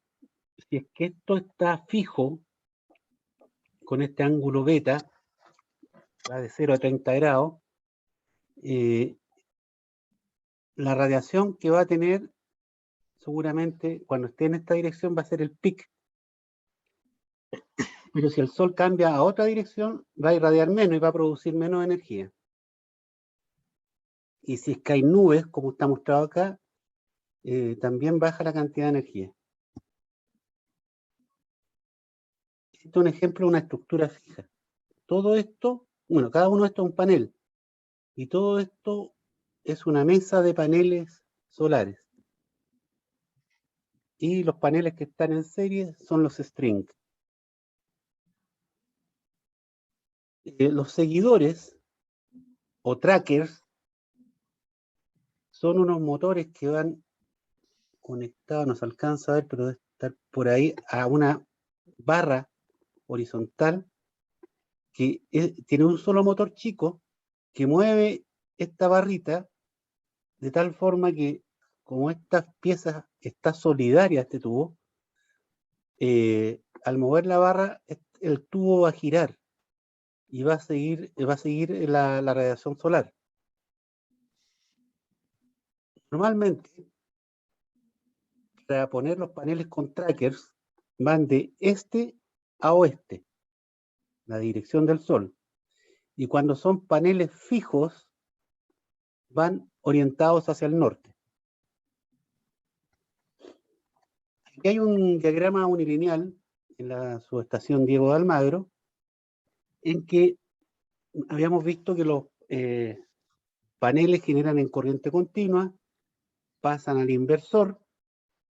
Si es que esto está fijo con este ángulo beta, va de 0 a 30 grados, la radiación que va a tener seguramente cuando esté en esta dirección va a ser el pic. Pero si el sol cambia a otra dirección, va a irradiar menos y va a producir menos energía. Y si es que hay nubes, como está mostrado acá, también baja la cantidad de energía. Este es un ejemplo de una estructura fija. Todo esto, bueno, cada uno de estos es un panel. Y todo esto es una mesa de paneles solares. Y los paneles que están en serie son los string. Los seguidores o trackers son unos motores que van conectados, no se alcanza a ver, pero debe estar por ahí, a una barra horizontal que tiene un solo motor chico que mueve esta barrita de tal forma que, como estas piezas está solidaria este tubo, al mover la barra el tubo va a girar y va a seguir la radiación solar. Normalmente, para poner los paneles con trackers, van de este a oeste, la dirección del sol. Y cuando son paneles fijos, van orientados hacia el norte. Aquí hay un diagrama unilineal en la subestación Diego de Almagro, en que habíamos visto que los paneles generan en corriente continua, pasan al inversor,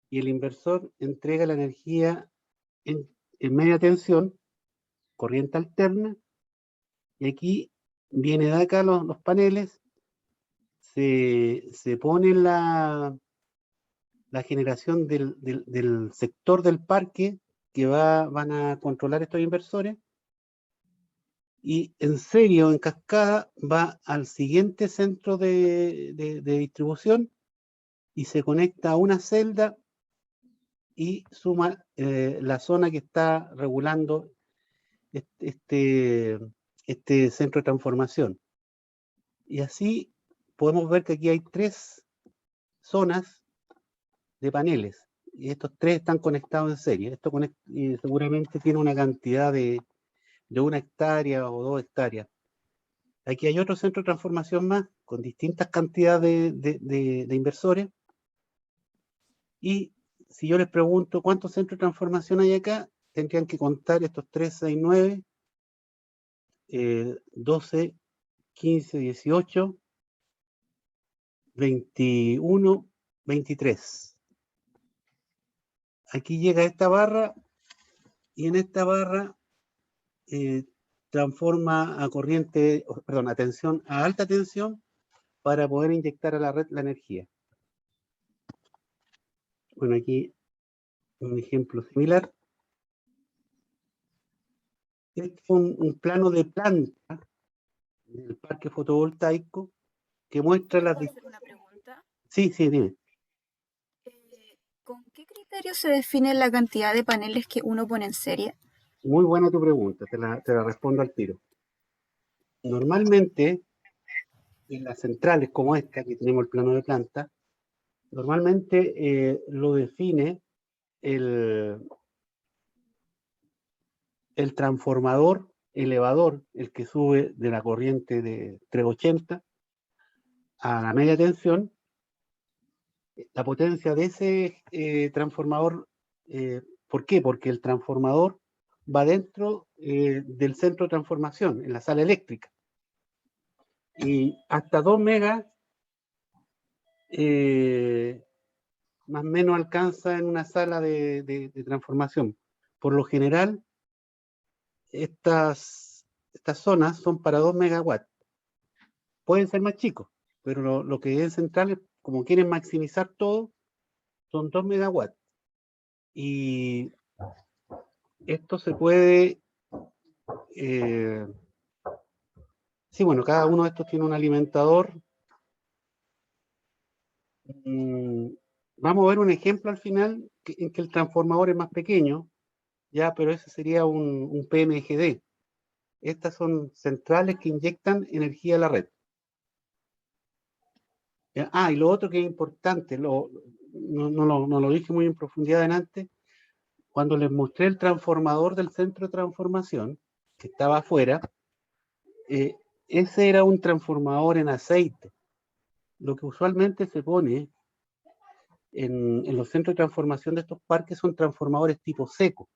y el inversor entrega la energía en media tensión, corriente alterna, y aquí viene de acá los paneles, se pone la generación del sector del parque que van a controlar estos inversores, y en serie o en cascada va al siguiente centro de distribución y se conecta a una celda y suma la zona que está regulando este centro de transformación. Y así podemos ver que aquí hay 3 zonas de paneles, y estos 3 están conectados en serie. Esto seguramente tiene una cantidad de 1 hectárea o 2 hectáreas. Aquí hay otro centro de transformación más, con distintas cantidades de inversores, y si yo les pregunto cuántos centros de transformación hay acá, tendrían que contar estos 3, 6, 9, 12, 15, 18, 21, 23. Aquí llega esta barra, y en esta barra transforma a corriente, perdón, a alta tensión para poder inyectar a la red la energía. Bueno, aquí un ejemplo similar. Este es un plano de planta del parque fotovoltaico que muestra las... ¿Puedo hacer una pregunta? Sí, dime. ¿Con qué criterio se define la cantidad de paneles que uno pone en serie? Muy buena tu pregunta, te la respondo al tiro. Normalmente, en las centrales como esta, que tenemos el plano de planta, Normalmente lo define el transformador elevador, el que sube de la corriente de 380 a la media tensión. La potencia de ese transformador, ¿por qué? Porque el transformador va dentro del centro de transformación, en la sala eléctrica. Y hasta 2 megas más o menos alcanza en una sala de transformación. Por lo general, estas zonas son para 2 megawatts. Pueden ser más chicos, pero lo que es central, como quieren maximizar todo, son 2 megawatts. Y esto se puede... sí, bueno, cada uno de estos tiene un alimentador. Vamos a ver un ejemplo al final en que el transformador es más pequeño, ya, pero ese sería un PMGD. Estas son centrales que inyectan energía a la red. Y lo otro que es importante, no lo dije muy en profundidad antes, cuando les mostré el transformador del centro de transformación, que estaba afuera, ese era un transformador en aceite. Lo que usualmente se pone en los centros de transformación de estos parques son transformadores tipo seco.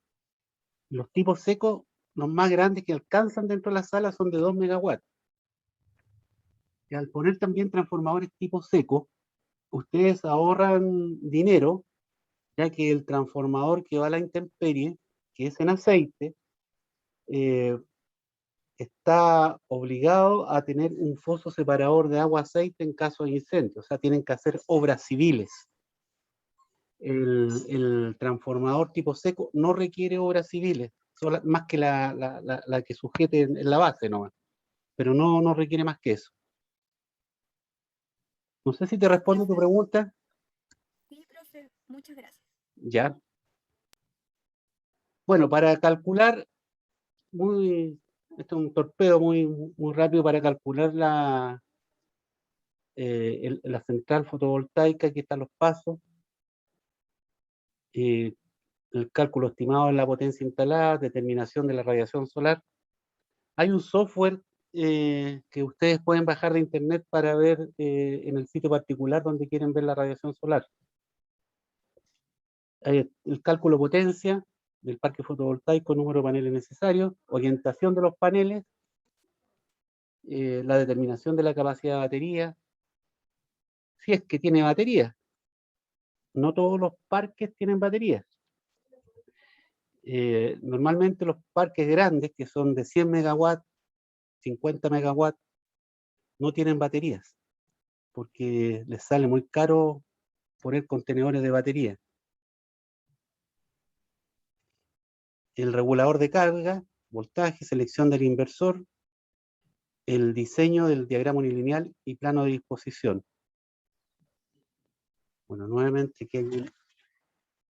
Los tipos secos, los más grandes que alcanzan dentro de la sala, son de 2 megawatts. Y al poner también transformadores tipo seco, ustedes ahorran dinero, ya que el transformador que va a la intemperie, que es en aceite, está obligado a tener un foso separador de agua-aceite en caso de incendio. O sea, tienen que hacer obras civiles. El transformador tipo seco no requiere obras civiles, más que la que sujete en la base nomás, pero no requiere más que eso. No sé si te respondo tu pregunta. Sí, profe, muchas gracias. Ya. Bueno, para calcular, esto es un torpedo muy rápido para calcular la central fotovoltaica. Aquí están los pasos. El cálculo estimado de la potencia instalada, determinación de la radiación solar. Hay un software que ustedes pueden bajar de internet para ver en el sitio particular donde quieren ver la radiación solar. El cálculo potencia del parque fotovoltaico, número de paneles necesarios, orientación de los paneles, la determinación de la capacidad de batería, si es que tiene batería. No todos los parques tienen baterías. Normalmente los parques grandes, que son de 100 megawatts, 50 megawatts, no tienen baterías, porque les sale muy caro poner contenedores de batería. El regulador de carga, voltaje, selección del inversor, el diseño del diagrama unilineal y plano de disposición. Bueno, nuevamente aquí hay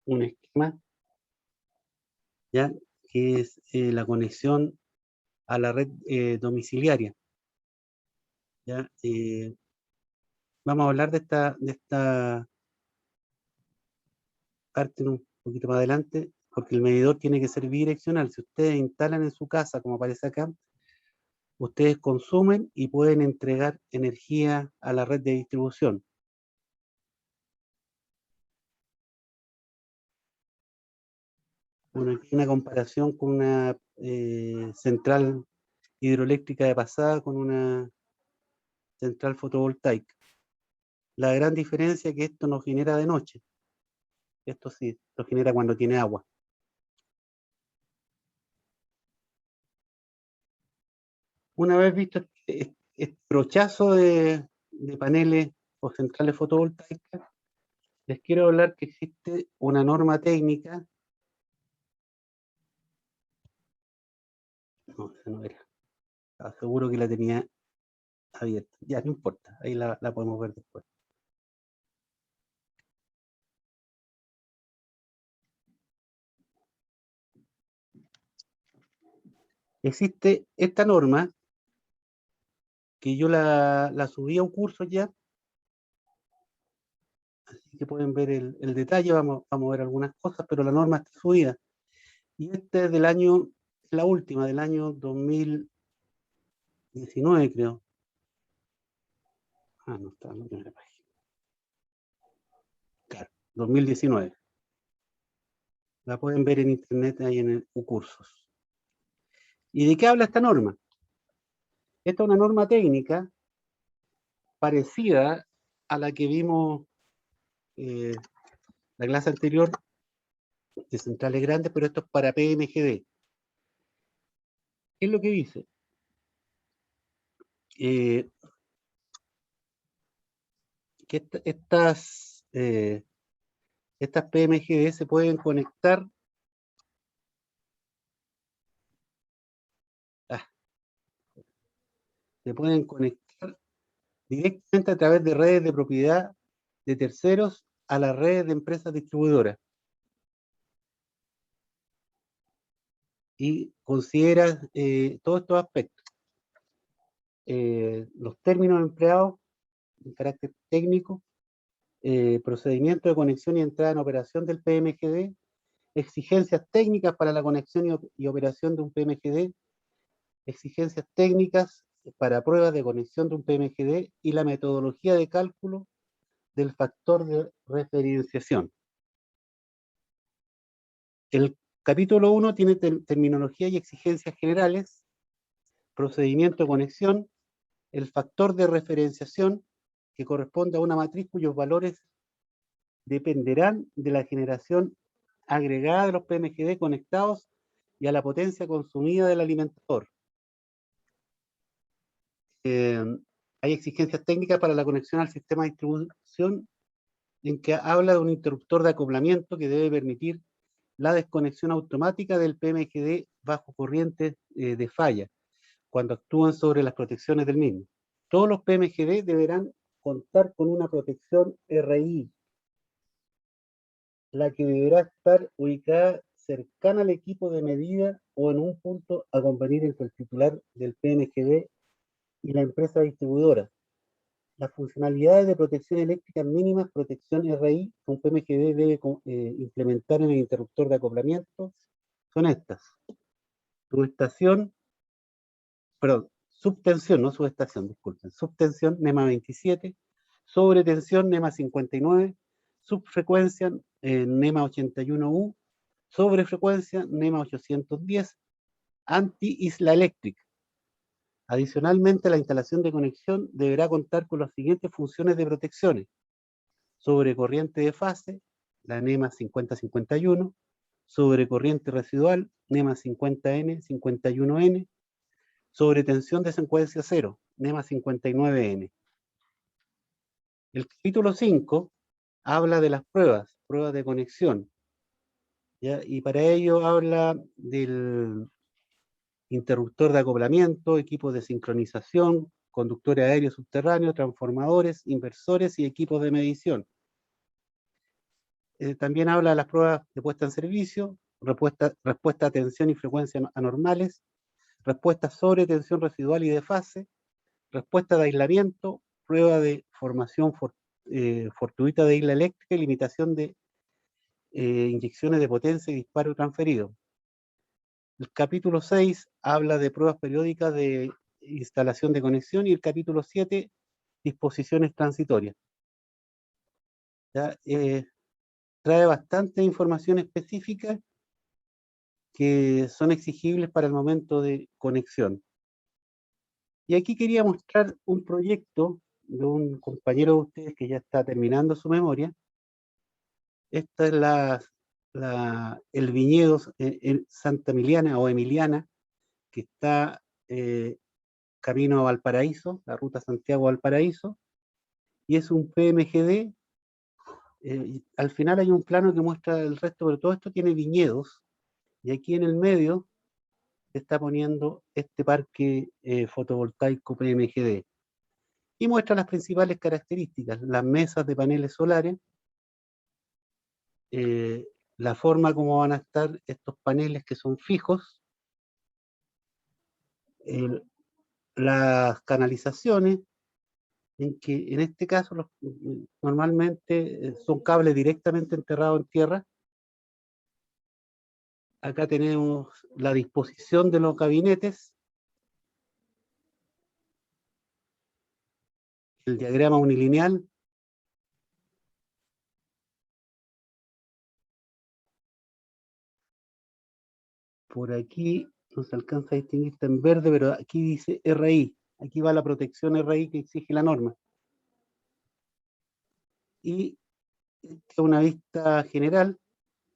un esquema, ¿ya? Que es la conexión a la red domiciliaria. ¿Ya? Vamos a hablar de esta parte un poquito más adelante, porque el medidor tiene que ser bidireccional. Si ustedes instalan en su casa, como aparece acá, ustedes consumen y pueden entregar energía a la red de distribución. Bueno, aquí hay una comparación con una central hidroeléctrica de pasada con una central fotovoltaica. La gran diferencia es que esto no genera de noche. Esto sí, lo genera cuando tiene agua. Una vez visto este brochazo de paneles o centrales fotovoltaicas, les quiero hablar que existe una norma técnica. No, esa no era. Estaba seguro que la tenía abierta. Ya, no importa, ahí la podemos ver después. Existe esta norma, que yo la subí a un curso ya, Así que pueden ver el detalle, vamos a ver algunas cosas, pero la norma está subida. Y esta es del año, la última, del año 2019, creo. Ah, no está en la primera página. Claro, 2019. La pueden ver en internet ahí en el cursos. ¿Y de qué habla esta norma? Esta es una norma técnica parecida a la que vimos la clase anterior de centrales grandes, pero esto es para PMGD. ¿Qué es lo que dice? Que estas PMGD se pueden conectar directamente a través de redes de propiedad de terceros a las redes de empresas distribuidoras. Y considera todos estos aspectos. Los términos empleados de carácter técnico, procedimiento de conexión y entrada en operación del PMGD, exigencias técnicas para la conexión y operación de un PMGD, exigencias técnicas para pruebas de conexión de un PMGD y la metodología de cálculo del factor de referenciación. El capítulo 1 tiene terminología y exigencias generales, procedimiento de conexión, el factor de referenciación, que corresponde a una matriz cuyos valores dependerán de la generación agregada de los PMGD conectados y a la potencia consumida del alimentador. Hay exigencias técnicas para la conexión al sistema de distribución, en que habla de un interruptor de acoplamiento que debe permitir la desconexión automática del PMGD bajo corrientes de falla, cuando actúan sobre las protecciones del mismo. Todos los PMGD deberán contar con una protección RI, la que deberá estar ubicada cercana al equipo de medida o en un punto a convenir entre el titular del PMGD y la empresa distribuidora. Las funcionalidades de protección eléctrica mínimas, protección RI, que un PMGD debe implementar en el interruptor de acoplamiento, son estas. Subtensión, no subestación, disculpen. Subtensión, NEMA 27, sobretensión, NEMA 59, subfrecuencia, NEMA 81U, sobrefrecuencia, NEMA 810, anti-isla eléctrica. Adicionalmente, la instalación de conexión deberá contar con las siguientes funciones de protecciones: sobre corriente de fase, la NEMA 5051, sobre corriente residual, NEMA 50N, 51N, sobre tensión de secuencia 0, NEMA 59N. El capítulo 5 habla de las pruebas de conexión, ¿ya? Y para ello habla del interruptor de acoplamiento, equipos de sincronización, conductores aéreos subterráneos, transformadores, inversores y equipos de medición. También habla de las pruebas de puesta en servicio, respuesta a tensión y frecuencia anormales, respuesta sobre tensión residual y de fase, respuesta de aislamiento, prueba de formación fortuita de isla eléctrica y limitación de inyecciones de potencia y disparo transferido. El capítulo 6 habla de pruebas periódicas de instalación de conexión y el capítulo 7, disposiciones transitorias. ¿Ya? Trae bastante información específica que son exigibles para el momento de conexión. Y aquí quería mostrar un proyecto de un compañero de ustedes que ya está terminando su memoria. Esta es el viñedo en Santa Emiliana o Emiliana, que está camino a Valparaíso, la ruta Santiago-Valparaíso, y es un PMGD. Al final hay un plano que muestra el resto, pero todo esto tiene viñedos, y aquí en el medio se está poniendo este parque fotovoltaico PMGD. Y muestra las principales características: las mesas de paneles solares, la forma como van a estar estos paneles que son fijos, las canalizaciones, en que en este caso normalmente son cables directamente enterrados en tierra. Acá tenemos la disposición de los gabinetes, el diagrama unilineal. Por aquí no se alcanza a distinguir, está en verde, pero aquí dice RI. Aquí va la protección RI que exige la norma. Y una vista general,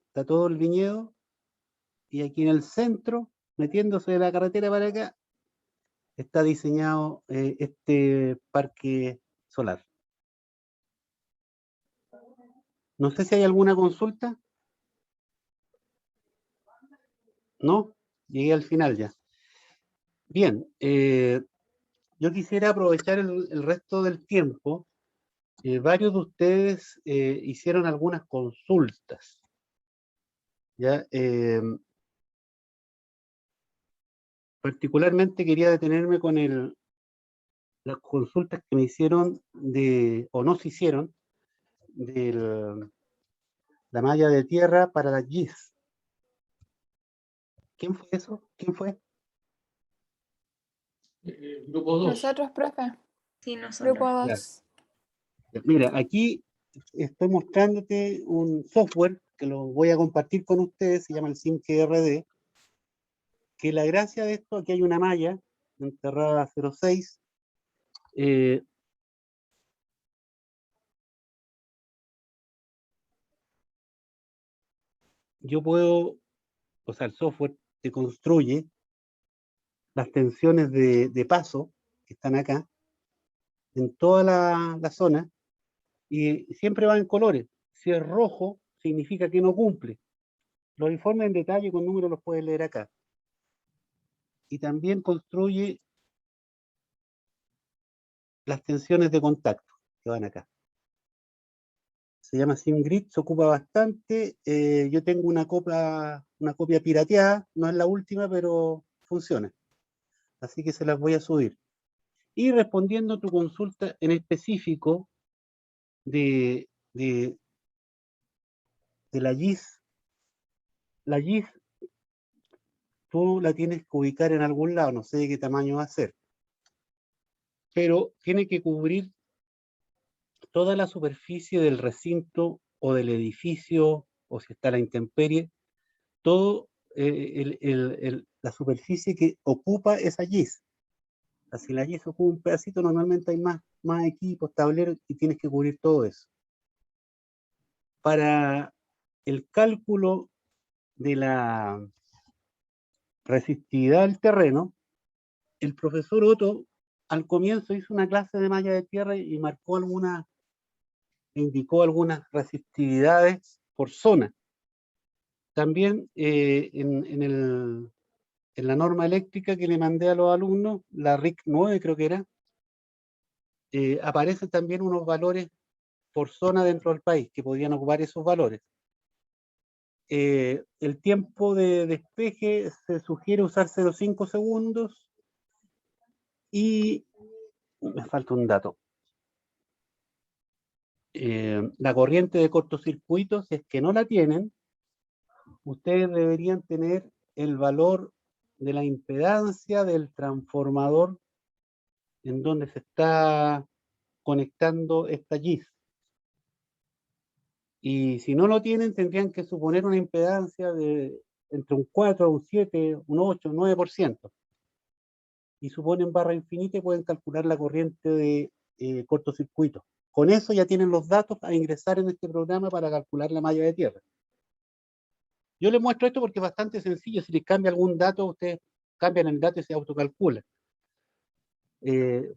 está todo el viñedo, y aquí en el centro, metiéndose de la carretera para acá, está diseñado este parque solar. No sé si hay alguna consulta. ¿No? Llegué al final ya. Bien, yo quisiera aprovechar el resto del tiempo. Varios de ustedes hicieron algunas consultas. ¿Ya? Particularmente quería detenerme con las consultas que me hicieron o no se hicieron, de la malla de tierra para la GIS. ¿Quién fue eso? ¿Quién fue? Grupo 2. Nosotros, profe. Sí, nosotros. Grupo Ya. 2. Mira, aquí estoy mostrándote un software que lo voy a compartir con ustedes, se llama el SimGRD, que la gracia de esto, aquí hay una malla enterrada 06, yo puedo, o sea, el software te construye las tensiones de paso que están acá, en toda la zona, y siempre va en colores. Si es rojo, significa que no cumple. Los informes en detalle con números los puedes leer acá. Y también construye las tensiones de contacto que van acá. Se llama SimGrid, se ocupa bastante. Yo tengo una copia pirateada, no es la última, pero funciona. Así que se las voy a subir. Y respondiendo a tu consulta en específico de la GIS, la GIS tú la tienes que ubicar en algún lado, no sé de qué tamaño va a ser, pero tiene que cubrir toda la superficie del recinto o del edificio, o si está a la intemperie, todo la superficie que ocupa esa GIS. Si la GIS ocupa un pedacito, normalmente hay más equipos, tableros, y tienes que cubrir todo eso. Para el cálculo de la resistividad del terreno, el profesor Otto al comienzo hizo una clase de malla de tierra y indicó algunas resistividades por zona. También en la norma eléctrica que le mandé a los alumnos, la RIC 9 creo que era, aparecen también unos valores por zona dentro del país que podrían ocupar esos valores. El tiempo de despeje se sugiere usar 0,5 segundos y me falta un dato. La corriente de cortocircuito, si es que no la tienen, ustedes deberían tener el valor de la impedancia del transformador en donde se está conectando esta GIS. Y si no lo tienen, tendrían que suponer una impedancia de entre un 4, un 7, un 8, un 9%. Y suponen barra infinita y pueden calcular la corriente de cortocircuito. Con eso ya tienen los datos a ingresar en este programa para calcular la malla de tierra. Yo les muestro esto porque es bastante sencillo. Si les cambia algún dato, ustedes cambian el dato y se autocalcula.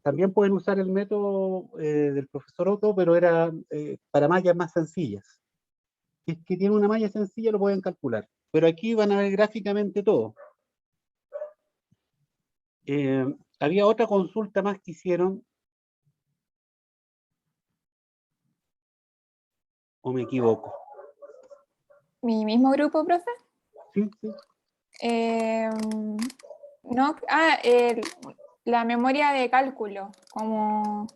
También pueden usar el método del profesor Otto, pero era para mallas más sencillas. Si es que tiene una malla sencilla, lo pueden calcular. Pero aquí van a ver gráficamente todo. Había otra consulta más que hicieron, o me equivoco. ¿Mi mismo grupo, profe? Sí, sí. No, la memoria de cálculo, como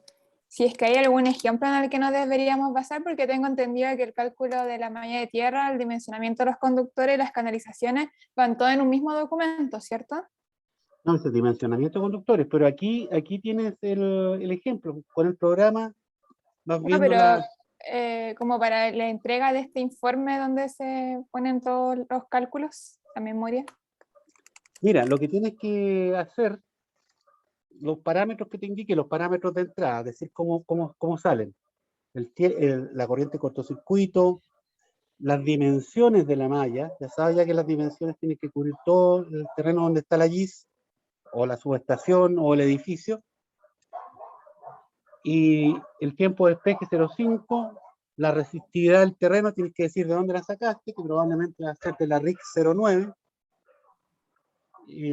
si es que hay algún ejemplo en el que nos deberíamos basar, porque tengo entendido que el cálculo de la malla de tierra, el dimensionamiento de los conductores y las canalizaciones van todo en un mismo documento, ¿cierto? No, es el dimensionamiento de conductores, pero aquí tienes el ejemplo. Con el programa vas No, viendo pero como para la entrega de este informe donde se ponen todos los cálculos, la memoria. Mira, lo que tienes que hacer, los parámetros que te indique, los parámetros de entrada, es decir, cómo salen. La corriente de cortocircuito, las dimensiones de la malla, ya sabes ya que las dimensiones tienen que cubrir todo el terreno donde está la GIS, o la subestación, o el edificio, y el tiempo de despeje 0,5, la resistividad del terreno, tienes que decir de dónde la sacaste, que probablemente va a ser de la RIC 09, y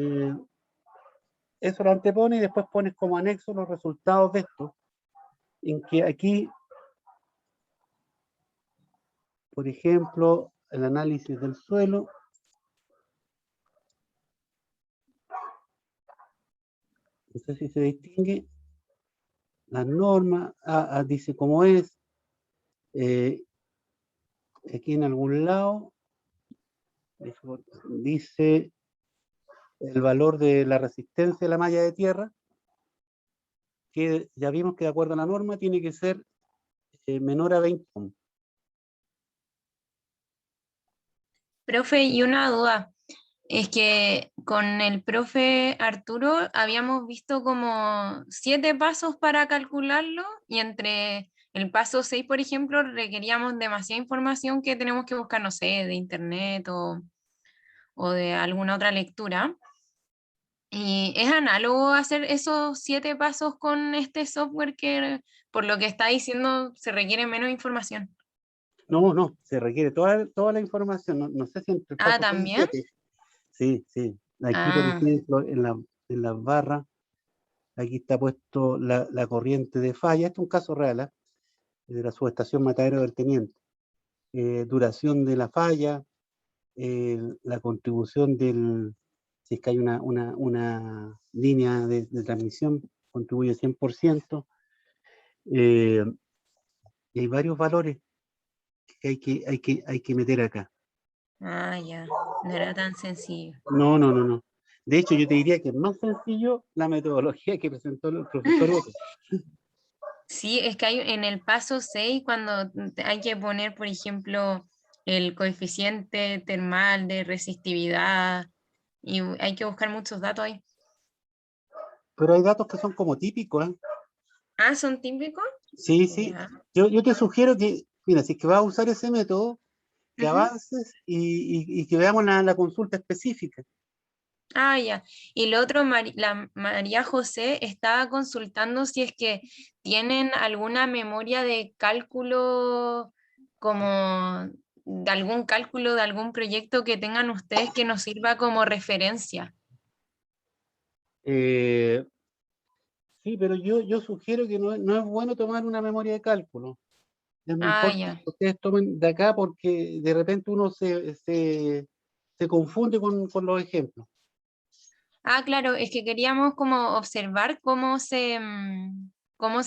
eso lo antepone y después pones como anexo los resultados de esto, en que aquí, por ejemplo, el análisis del suelo, no sé si se distingue, las normas, dice cómo es, aquí en algún lado, dice el valor de la resistencia de la malla de tierra, que ya vimos que de acuerdo a la norma tiene que ser menor a 20 ohms. Profe, y una duda, es que con el profe Arturo habíamos visto como 7 pasos para calcularlo y entre el paso 6, por ejemplo, requeríamos demasiada información que tenemos que buscar, no sé, de internet o de alguna otra lectura. ¿Y es análogo hacer esos 7 pasos con este software que, por lo que está diciendo, se requiere menos información? No, se requiere toda la información, no sé si entre el Ah, paso 6 y ¿también? 7. Sí. Aquí, por Ah, ejemplo, en las barras, aquí está puesto la corriente de falla. Este es un caso real, ¿eh? De la subestación Matadero del Teniente. Duración de la falla, la contribución si es que hay una línea de transmisión, contribuye 100%. Y hay varios valores que hay que meter acá. ya, no era tan sencillo. No. De hecho, yo te diría que es más sencillo la metodología que presentó el profesor Otto. Sí, es que hay en el paso 6 cuando hay que poner, por ejemplo, el coeficiente termal de resistividad y hay que buscar muchos datos ahí. Pero hay datos que son como típicos, ¿eh? Ah, ¿son típicos? Sí. Ya. Yo te sugiero que, mira, si es que vas a usar ese método, que Ujú. avances y que veamos la consulta específica. Ah, ya. Y lo otro, la María José estaba consultando si es que tienen alguna memoria de cálculo, como de algún cálculo de algún proyecto que tengan ustedes que nos sirva como referencia. Eh, sí, pero yo sugiero que no es bueno tomar una memoria de cálculo. Es Ah, mejor que ya. ustedes tomen de acá porque de repente uno se confunde con los ejemplos. Ah, claro, es que queríamos como observar cómo se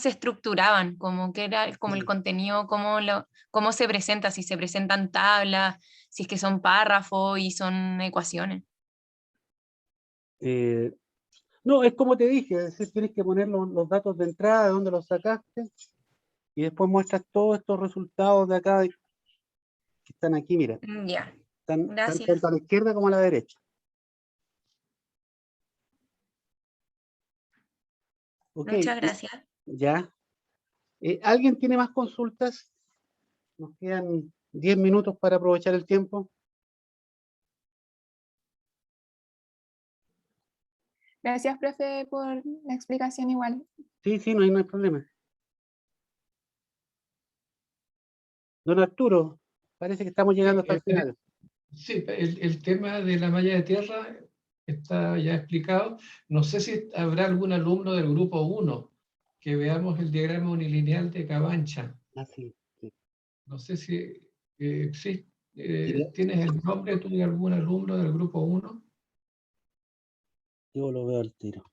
estructuraban, como que era como el Sí. contenido, cómo se presenta, si se presentan tablas, si es que son párrafos y son ecuaciones. Eh, no, es como te dije, es decir, tienes que poner los datos de entrada, de dónde los sacaste, y después muestras todos estos resultados de acá que están aquí, mira, Ya, están gracias. tanto a la izquierda como a la derecha. Ok, Muchas gracias. ya. ¿Alguien tiene más consultas? Nos quedan 10 minutos para aprovechar el tiempo. Gracias, profe, por la explicación igual. Sí, no hay problema. Don Arturo, parece que estamos llegando hasta el final. Sí, el tema de la malla de tierra está ya explicado. No sé si habrá algún alumno del grupo 1 que veamos el diagrama unilineal de Cabancha. Así, sí. No sé si existe. Mira, ¿Tienes el nombre tú de algún alumno del grupo 1? yo lo veo al tiro.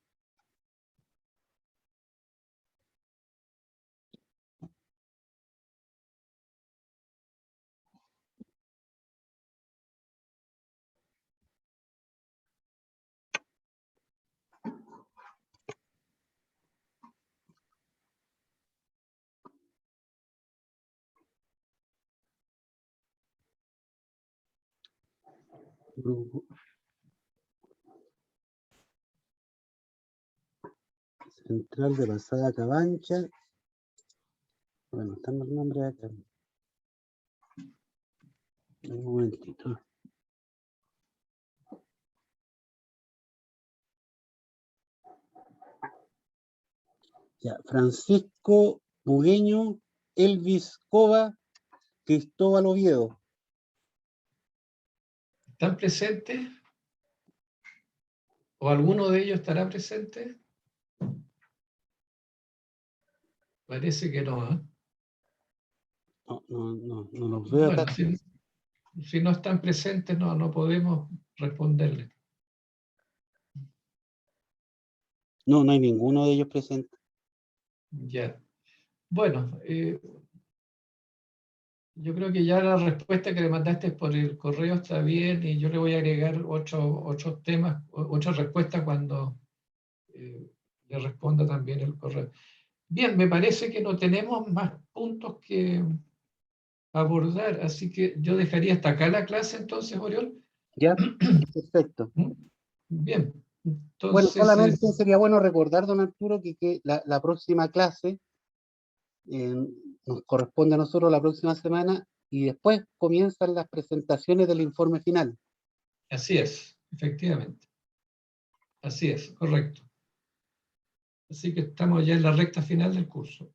Grupo. Central de Pasada Cabancha. Bueno, están los nombres acá. Un momentito. Ya, Francisco Bugueño, Elvis Cova, Cristóbal Oviedo. ¿Están presentes? ¿O alguno de ellos estará presente? Parece que no, ¿eh? No los veo Bueno, acá. si no están presentes, no podemos responderles. No hay ninguno de ellos presente. Ya. Bueno, yo creo que ya la respuesta que le mandaste por el correo está bien y yo le voy a agregar otros temas, otras respuestas cuando le responda también el correo. Bien, me parece que no tenemos más puntos que abordar, así que yo dejaría hasta acá la clase entonces, Oriol. Ya, perfecto. Bien, Bueno, entonces, solamente sería bueno recordar, don Arturo, que la próxima clase nos corresponde a nosotros la próxima semana y después comienzan las presentaciones del informe final. así es, efectivamente. Así es, correcto. Así que estamos ya en la recta final del curso.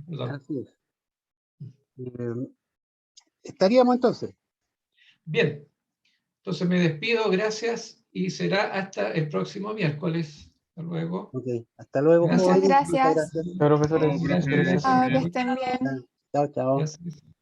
Perdón. Así es. Estaríamos entonces. Bien, entonces me despido, gracias y será hasta el próximo miércoles. Hasta luego. Ok, hasta luego, Gracias. jóvenes. Muchas Muchas gracias. gracias. Chao, profesores. Gracias. Gracias. Chao, que estén bien. Chao, chao. Gracias.